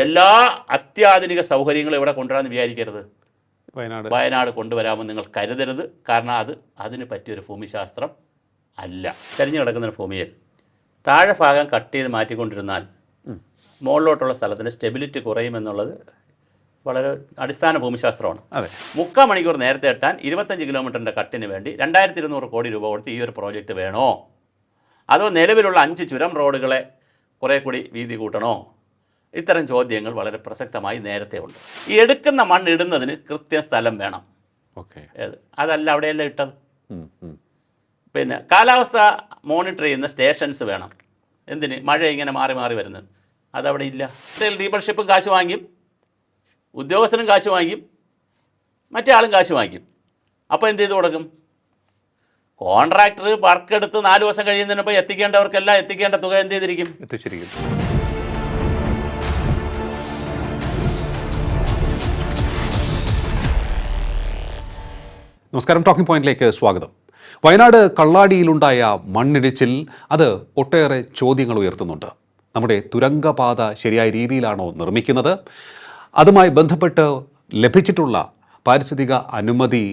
എല്ലാ അത്യാധുനിക സൗകര്യങ്ങളും ഇവിടെ കൊണ്ടുവരാമെന്ന് വിചാരിക്കരുത്. വയനാട് കൊണ്ടുവരാമെന്ന് നിങ്ങൾ കരുതരുത്. കാരണം അതിന് പറ്റിയൊരു ഭൂമിശാസ്ത്രം അല്ല. ചരിഞ്ഞു കിടക്കുന്ന ഭൂമിയിൽ താഴെ ഭാഗം കട്ട് ചെയ്ത് മാറ്റിക്കൊണ്ടിരുന്നാൽ മുകളിലോട്ടുള്ള സ്ഥലത്തിന് സ്റ്റെബിലിറ്റി കുറയുമെന്നുള്ളത് വളരെ അടിസ്ഥാന ഭൂമിശാസ്ത്രമാണ്. 3/4 മണിക്കൂർ നേരത്തെ എത്താൻ 25 കിലോമീറ്ററിൻ്റെ കട്ടിന് വേണ്ടി 2200 കോടി രൂപ കൊടുത്ത് ഈ ഒരു പ്രോജക്റ്റ് വേണോ, അതോ നിലവിലുള്ള 5 ചുരം റോഡുകളെ കുറേ കൂടി വീതി കൂട്ടണോ? ഇത്തരം ചോദ്യങ്ങൾ വളരെ പ്രസക്തമായി നേരത്തെ ഉണ്ട്. ഈ എടുക്കുന്ന മണ്ണ് ഇടുന്നതിന് കൃത്യ സ്ഥലം വേണം. അതല്ല അവിടെയല്ല ഇട്ടത്. പിന്നെ കാലാവസ്ഥ മോണിറ്റർ ചെയ്യുന്ന സ്റ്റേഷൻസ് വേണം. എന്തിന്? മഴ ഇങ്ങനെ മാറി മാറി വരുന്നത് അതവിടെ ഇല്ല. ഡീലർഷിപ്പും കാശ് വാങ്ങിക്കും, ഉദ്യോഗസ്ഥനും കാശ് വാങ്ങിക്കും, മറ്റേ ആളും കാശ് വാങ്ങിക്കും. അപ്പോൾ എന്ത് ചെയ്ത് കൊടുക്കും? കോൺട്രാക്ടർ വർക്ക് എടുത്ത് 4 ദിവസം കഴിയുന്നതിനപ്പോൾ എത്തിക്കേണ്ടവർക്കെല്ലാം എത്തിക്കേണ്ട തുക എന്ത് ചെയ്തിരിക്കും? എത്തിച്ചിരിക്കും. നമസ്കാരം, ടോക്കിംഗ് പോയിന്റിലേക്ക് സ്വാഗതം. വയനാട് കള്ളാടിയിലുണ്ടായ മണ്ണിടിച്ചിൽ അത് ഒട്ടേറെ ചോദ്യങ്ങൾ ഉയർത്തുന്നുണ്ട്. നമ്മുടെ തുരങ്കപാത ശരിയായ രീതിയിലാണോ നിർമ്മിക്കുന്നത്? അതുമായി ബന്ധപ്പെട്ട് ലഭിച്ചിട്ടുള്ള പാരിസ്ഥിതിക അനുമതി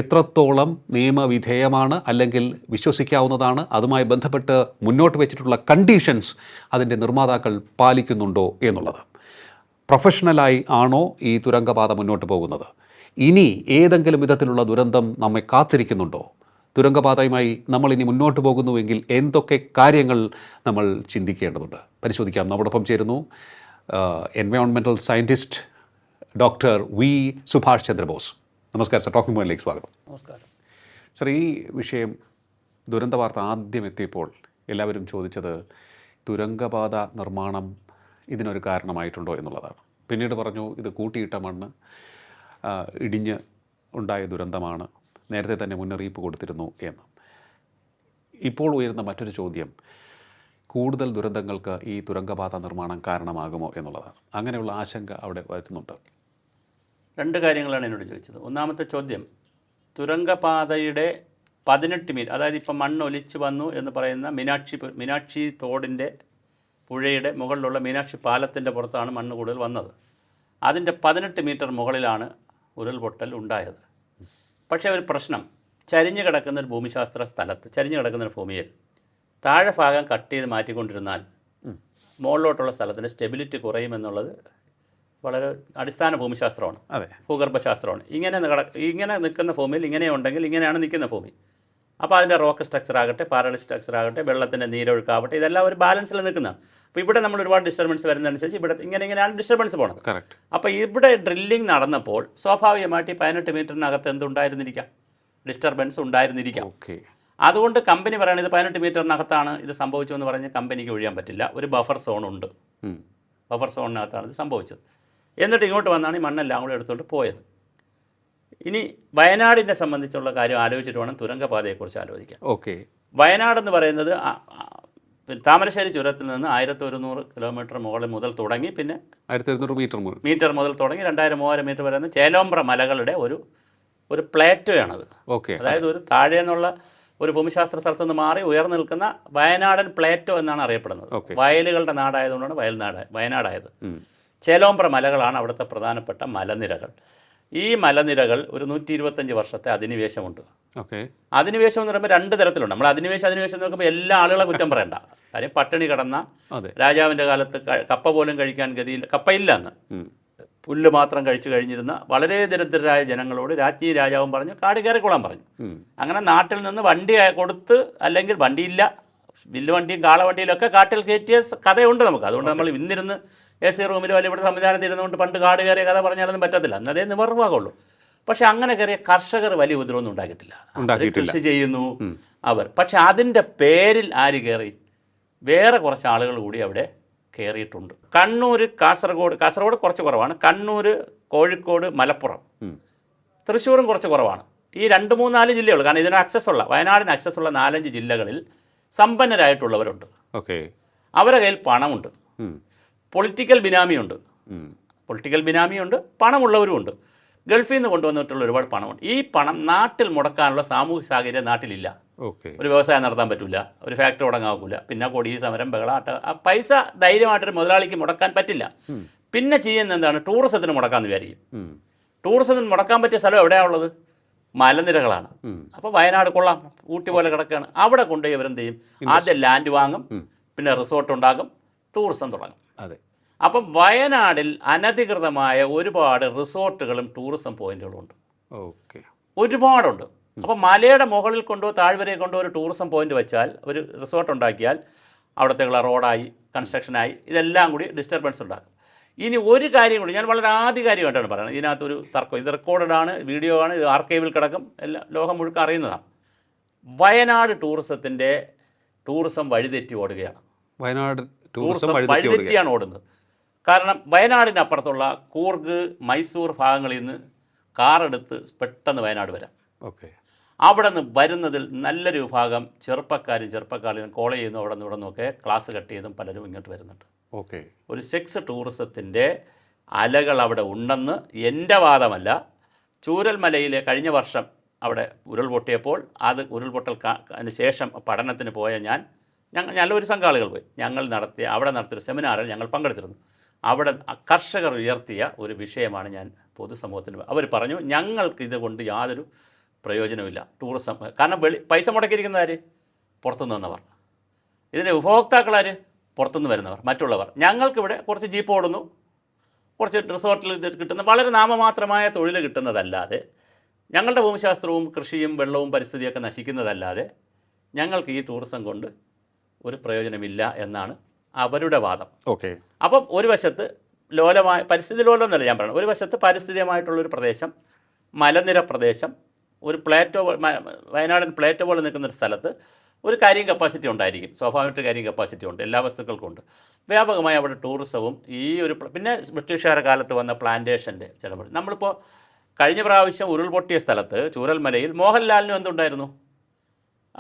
എത്രത്തോളം നിയമവിധേയമാണ് അല്ലെങ്കിൽ വിശ്വസിക്കാവുന്നതാണ്? അതുമായി ബന്ധപ്പെട്ട് മുന്നോട്ട് വെച്ചിട്ടുള്ള കണ്ടീഷൻസ് അതിൻ്റെ നിർമ്മാതാക്കൾ പാലിക്കുന്നുണ്ടോ എന്നുള്ളത്. പ്രൊഫഷണലായി ആണോ ഈ തുരങ്കപാത മുന്നോട്ട് പോകുന്നത്? ഇനി ഏതെങ്കിലും വിധത്തിലുള്ള ദുരന്തം നമ്മെ കാത്തിരിക്കുന്നുണ്ടോ? തുരങ്കപാതയുമായി നമ്മൾ ഇനി മുന്നോട്ട് പോകുന്നുവെങ്കിൽ എന്തൊക്കെ കാര്യങ്ങൾ നമ്മൾ ചിന്തിക്കേണ്ടതുണ്ട്? പരിശോധിക്കാം. നമ്മോടൊപ്പം ചേരുന്നു environmental scientist doctor V Subhash Chandrabose. നമസ്കാരം സർ, ടോക്കിംഗ് പോയിന്റിലേക്ക് സ്വാഗതം. നമസ്കാരം സർ. ഈ വിഷയം ദുരന്ത വാർത്ത ആദ്യം എത്തിയപ്പോൾ എല്ലാവരും ചോദിച്ചത് തുരങ്കപാത നിർമ്മാണം ഇതിനൊരു കാരണമായിട്ടുണ്ടോ എന്നുള്ളതാണ്. പിന്നീട് പറഞ്ഞു ഇത് കൂട്ടിയിട്ട മണ്ണ് ഇടിഞ്ഞ് ഉണ്ടായ ദുരന്തമാണ്, നേരത്തെ തന്നെ മുന്നറിയിപ്പ് കൊടുത്തിരുന്നു എന്ന്. ഇപ്പോൾ ഉയരുന്ന മറ്റൊരു ചോദ്യം, കൂടുതൽ ദുരന്തങ്ങൾക്ക് ഈ തുരങ്കപാത നിർമ്മാണം കാരണമാകുമോ എന്നുള്ളതാണ്. അങ്ങനെയുള്ള ആശങ്ക അവിടെ വരുന്നുണ്ട്. 2 കാര്യങ്ങളാണ് എന്നോട് ചോദിച്ചത്. ഒന്നാമത്തെ ചോദ്യം, തുരങ്കപാതയുടെ 18 മീറ്റർ, അതായത് ഇപ്പം മണ്ണ് ഒലിച്ചു വന്നു എന്ന് പറയുന്ന മീനാക്ഷി തോടിൻ്റെ പുഴയുടെ മുകളിലുള്ള മീനാക്ഷി പാലത്തിൻ്റെ പുറത്താണ് മണ്ണ് കൂടുതൽ വന്നത്. അതിൻ്റെ 18 മീറ്റർ മുകളിലാണ് ഉരുൾപൊട്ടൽ ഉണ്ടായത്. പക്ഷേ ഒരു പ്രശ്നം, ചരിഞ്ഞു കിടക്കുന്ന ഒരു ഭൂമിശാസ്ത്ര സ്ഥലത്ത്, ചരിഞ്ഞു കിടക്കുന്ന ഒരു ഭൂമിയിൽ താഴെ ഭാഗം കട്ട് ചെയ്ത് മാറ്റിക്കൊണ്ടിരുന്നാൽ മുകളിലോട്ടുള്ള സ്ഥലത്തിന് സ്റ്റെബിലിറ്റി കുറയുമെന്നുള്ളത് വളരെ അടിസ്ഥാന ഭൂമിശാസ്ത്രമാണ്, ഭൂഗർഭശാസ്ത്രമാണ്. ഇങ്ങനെ നിൽക്കുന്ന ഭൂമിയിൽ ഇങ്ങനെ ഉണ്ടെങ്കിൽ ഇങ്ങനെയാണ് നിൽക്കുന്ന ഭൂമി. അപ്പോൾ അതിൻ്റെ റോക്ക് സ്ട്രക്ചർ ആകട്ടെ, പാറൽ സ്ട്രക്ചർ ആകട്ടെ, വെള്ളത്തിൻ്റെ നീരൊഴുക്കാവട്ടെ, ഇതെല്ലാം ഒരു ബാലൻസിൽ നിൽക്കുന്നതാണ്. അപ്പോൾ ഇവിടെ നമ്മൾ ഒരുപാട് ഡിസ്റ്റർബൻസ് വരുന്നതനുസരിച്ച് ഇവിടെ ഇങ്ങനെയാണ് ഡിസ്റ്റർബൻസ് പോകണം. അപ്പോൾ ഇവിടെ ഡ്രില്ലിംഗ് നടന്നപ്പോൾ സ്വാഭാവികമായിട്ട് ഈ 18 മീറ്ററിനകത്ത് എന്തുണ്ടായിരുന്നിരിക്കാം? ഡിസ്റ്റർബൻസ് ഉണ്ടായിരുന്നിരിക്കാം. അതുകൊണ്ട് കമ്പനി പറയുന്നത് 18 മീറ്ററിനകത്താണ് ഇത് സംഭവിച്ചതെന്ന് പറഞ്ഞ് കമ്പനിക്ക് ഒഴിയാൻ പറ്റില്ല. ഒരു ബഫർ സോണുണ്ട്, ബഫർ സോണിനകത്താണ് ഇത് സംഭവിച്ചത്. എന്നിട്ട് ഇങ്ങോട്ട് വന്നാണ് ഈ മണ്ണെല്ലാം കൂടെ എടുത്തുകൊണ്ട് പോയത്. ഇനി വയനാടിനെ സംബന്ധിച്ചുള്ള കാര്യം ആലോചിച്ചിട്ട് വേണം തുരങ്കപാതയെക്കുറിച്ച് ആലോചിക്കാൻ. വയനാടെന്ന് പറയുന്നത് താമരശ്ശേരി ചുരത്തിൽ നിന്ന് 1100 കിലോമീറ്റർ മുകളിൽ മുതൽ തുടങ്ങി, പിന്നെ 1100 മീറ്റർ മുതൽ തുടങ്ങി 2000-3000 മീറ്റർ വരെ ചേലോമ്പ്ര മലകളുടെ ഒരു പ്ലേറ്റോയാണത്. അതായത് ഒരു താഴെ നിന്നുള്ള ഒരു ഭൂമിശാസ്ത്ര സ്ഥലത്ത് നിന്ന് മാറി ഉയർന്നു നിൽക്കുന്ന വയനാടൻ പ്ലേറ്റോ എന്നാണ് അറിയപ്പെടുന്നത്. വയലുകളുടെ നാടായതുകൊണ്ടാണ് വയനാടായത്. ചേലോമ്പ്ര മലകളാണ് അവിടുത്തെ പ്രധാനപ്പെട്ട മലനിരകൾ. ഈ മലനിരകൾ ഒരു 125 വർഷത്തെ അധിനിവേശമുണ്ട്. അധിനിവേശം എന്ന് പറയുമ്പോൾ 2 തരത്തിലുണ്ട്. നമ്മൾ അധിനിവേശം എന്ന് നോക്കുമ്പോൾ എല്ലാ ആളുകളെ കുറ്റം പറയണ്ട. കാര്യം പട്ടിണി കിടന്ന രാജാവിൻ്റെ കാലത്ത് കപ്പ പോലും കഴിക്കാൻ ഗതിയില്ല, കപ്പയില്ല അന്ന്, പുല്ല് മാത്രം കഴിച്ചു കഴിഞ്ഞിരുന്ന വളരെ ദരിദ്രരായ ജനങ്ങളോട് രാജാവും പറഞ്ഞു കാട് കയറിക്കൊള്ളാൻ പറഞ്ഞു. അങ്ങനെ നാട്ടിൽ നിന്ന് വണ്ടി കൊടുത്ത്, അല്ലെങ്കിൽ വണ്ടിയില്ല, വില്ലുവണ്ടിയും കാളവണ്ടിയിലൊക്കെ കാട്ടിൽ കയറ്റിയ കഥയുണ്ട് നമുക്ക്. അതുകൊണ്ട് നമ്മൾ ഇന്നിരുന്ന് AC റൂമിലോ അല്ലെങ്കിൽ ഇവിടെ സംവിധാനത്തിൽ ഇരുന്നുകൊണ്ട് പണ്ട് കാട് കയറിയ കഥ പറഞ്ഞാലൊന്നും പറ്റത്തില്ല, എന്നതേ നിവർവാകുള്ളൂ. പക്ഷെ അങ്ങനെ കയറിയ കർഷകർ വലിയ ഉപദ്രവമൊന്നും ഉണ്ടാക്കിയിട്ടില്ല. കൃഷി ചെയ്യുന്നു അവർ. പക്ഷെ അതിൻ്റെ പേരിൽ ആര് കയറി? വേറെ കുറച്ച് ആളുകൾ കൂടി അവിടെ കയറിയിട്ടുണ്ട്. കണ്ണൂർ, കാസർഗോഡ് കുറച്ച് കുറവാണ്. കണ്ണൂർ, കോഴിക്കോട്, മലപ്പുറം, തൃശ്ശൂരും കുറച്ച് കുറവാണ്. ഈ 2-3-4 ജില്ലകൾ, കാരണം ഇതിന് വയനാടിന് ആക്സസ് ഉള്ള 4-5 ജില്ലകളിൽ സമ്പന്നരായിട്ടുള്ളവരുണ്ട്. അവരുടെ കയ്യിൽ പണമുണ്ട്, പൊളിറ്റിക്കൽ ബിനാമിയുണ്ട്, പണമുള്ളവരുമുണ്ട്. ഗൾഫിൽ നിന്ന് കൊണ്ടുവന്നിട്ടുള്ള ഒരുപാട് പണമുണ്ട്. ഈ പണം നാട്ടിൽ മുടക്കാനുള്ള സാമൂഹിക സാഹചര്യം നാട്ടിലില്ല. ഒരു വ്യവസായം നടത്താൻ പറ്റില്ല, ഒരു ഫാക്ടറി തുടങ്ങാൻ ഒക്കില്ല, പിന്നെ കൊടി സമരം ബഹളാട്ട, ആ പൈസ ധൈര്യമായിട്ടൊരു മുതലാളിക്ക് മുടക്കാൻ പറ്റില്ല. പിന്നെ ചെയ്യുന്ന എന്താണ്, ടൂറിസത്തിന് മുടക്കാമെന്ന് വിചാരിക്കും. ടൂറിസത്തിന് മുടക്കാൻ പറ്റിയ സ്ഥലം എവിടെയാണ് ഉള്ളത്? മലനിരകളാണ്. അപ്പോൾ വയനാട് കൊള്ളാം, ഊട്ടി പോലെ കിടക്കുകയാണ്. അവിടെ കൊണ്ടുപോയി അവരെന്ത് ചെയ്യും? ആദ്യം ലാൻഡ് വാങ്ങും, പിന്നെ റിസോർട്ട് ഉണ്ടാകും, ടൂറിസം തുടങ്ങും. അതെ. അപ്പം വയനാടിൽ അനധികൃതമായ ഒരുപാട് റിസോർട്ടുകളും ടൂറിസം പോയിന്റുകളും ഉണ്ട്. ഓക്കെ. ഒരുപാടുണ്ട്. അപ്പോൾ മലയുടെ മുകളിൽ കൊണ്ടോ താഴ്വരയിൽ കൊണ്ടോ ഒരു ടൂറിസം പോയിന്റ് വെച്ചാൽ, ഒരു റിസോർട്ട് ഉണ്ടാക്കിയാൽ അവിടത്തേക്കുള്ള റോഡായി, കൺസ്ട്രക്ഷനായി, ഇതെല്ലാം കൂടി ഡിസ്റ്റർബൻസ് ഉണ്ടാക്കും. ഇനി ഒരു കാര്യം കൂടി ഞാൻ വളരെ ആധികാരികമായിട്ടാണ് പറയുന്നത്. ഇതിനകത്തൊരു തർക്കം, ഇത് റെക്കോർഡഡ് ആണ്, വീഡിയോ ആണ്, ഇത് ആർക്കൈവിൽ കിടക്കും, എല്ലാം ലോകം മുഴുവൻ അറിയുന്നതാണ്. വയനാട് ടൂറിസം വഴിതെറ്റി ഓടുകയാണ്. വയനാട് ടൂറിസം വഴിതെറ്റിയാണ് ഓടുന്നത്. കാരണം വയനാടിനപ്പുറത്തുള്ള കൂർഗ്, മൈസൂർ ഭാഗങ്ങളിൽ നിന്ന് കാറെടുത്ത് പെട്ടെന്ന് വയനാട് വരാം. ഓക്കെ. അവിടെ നിന്ന് വരുന്നതിൽ നല്ലൊരു വിഭാഗം ചെറുപ്പക്കാരും കോളേജിൽ നിന്നും അവിടെ നിന്ന് ഇവിടെ നിന്നൊക്കെ ക്ലാസ് കട്ട് ചെയ്തും പലരും ഇങ്ങോട്ട് വരുന്നുണ്ട്. ഓക്കെ. ഒരു സെക്സ് ടൂറിസത്തിൻ്റെ അലകൾ അവിടെ ഉണ്ടെന്ന് എൻ്റെ വാദമല്ല. ചൂരൽമലയിലെ കഴിഞ്ഞ വർഷം അവിടെ ഉരുൾപൊട്ടിയപ്പോൾ ഉരുൾപൊട്ടൽ അതിന് ശേഷം പഠനത്തിന് പോയ നല്ലൊരു സംഘം ആളുകൾ പോയി. അവിടെ നടത്തിയ സെമിനാറിൽ ഞങ്ങൾ പങ്കെടുത്തിരുന്നു. അവിടെ കർഷകർ ഉയർത്തിയ ഒരു വിഷയമാണ് ഞാൻ പൊതുസമൂഹത്തിന്. അവർ പറഞ്ഞു, ഞങ്ങൾക്ക് ഇതുകൊണ്ട് യാതൊരു പ്രയോജനമില്ല ടൂറിസം. കാരണം പൈസ മുടക്കിയിരിക്കുന്ന ആര്? പുറത്തുനിന്ന് വന്നവർ. ഇതിൻ്റെ ഉപഭോക്താക്കളാർ? പുറത്തുനിന്ന് വരുന്നവർ, മറ്റുള്ളവർ. ഞങ്ങൾക്കിവിടെ കുറച്ച് ജീപ്പ് ഓടുന്നു, കുറച്ച് റിസോർട്ടിൽ ഇത് കിട്ടുന്ന വളരെ നാമമാത്രമായ തൊഴിൽ കിട്ടുന്നതല്ലാതെ, ഞങ്ങളുടെ ഭൂമിശാസ്ത്രവും കൃഷിയും വെള്ളവും പരിസ്ഥിതിയൊക്കെ നശിക്കുന്നതല്ലാതെ ഞങ്ങൾക്ക് ഈ ടൂറിസം കൊണ്ട് ഒരു പ്രയോജനമില്ല എന്നാണ് അവരുടെ വാദം. ഓക്കെ. അപ്പം ഒരു വശത്ത് പരിസ്ഥിതി ലോലം എന്നല്ല ഞാൻ പറയുന്നത്, ഒരു വശത്ത് പാരിസ്ഥിതികമായിട്ടുള്ളൊരു പ്രദേശം, മലനിര പ്രദേശം, ഒരു പ്ലേറ്റോ, വയനാടൻ പ്ലേറ്റോ പോലെ നിൽക്കുന്നൊരു സ്ഥലത്ത് ഒരു കാരിയം കപ്പാസിറ്റി ഉണ്ടായിരിക്കും. സ്വാഭാവികമായിട്ട് കാരിയം കപ്പാസിറ്റി ഉണ്ട്, എല്ലാ വസ്തുക്കൾക്കും ഉണ്ട്. വ്യാപകമായി അവിടെ ടൂറിസവും പിന്നെ ബ്രിട്ടീഷുകാരുടെ കാലത്ത് വന്ന പ്ലാന്റേഷൻ്റെ ചിലപ്പോൾ. നമ്മളിപ്പോൾ കഴിഞ്ഞ പ്രാവശ്യം ഉരുൾപൊട്ടിയ സ്ഥലത്ത് ചൂരൽമലയിൽ മോഹൻലാലിനും എന്തുണ്ടായിരുന്നു?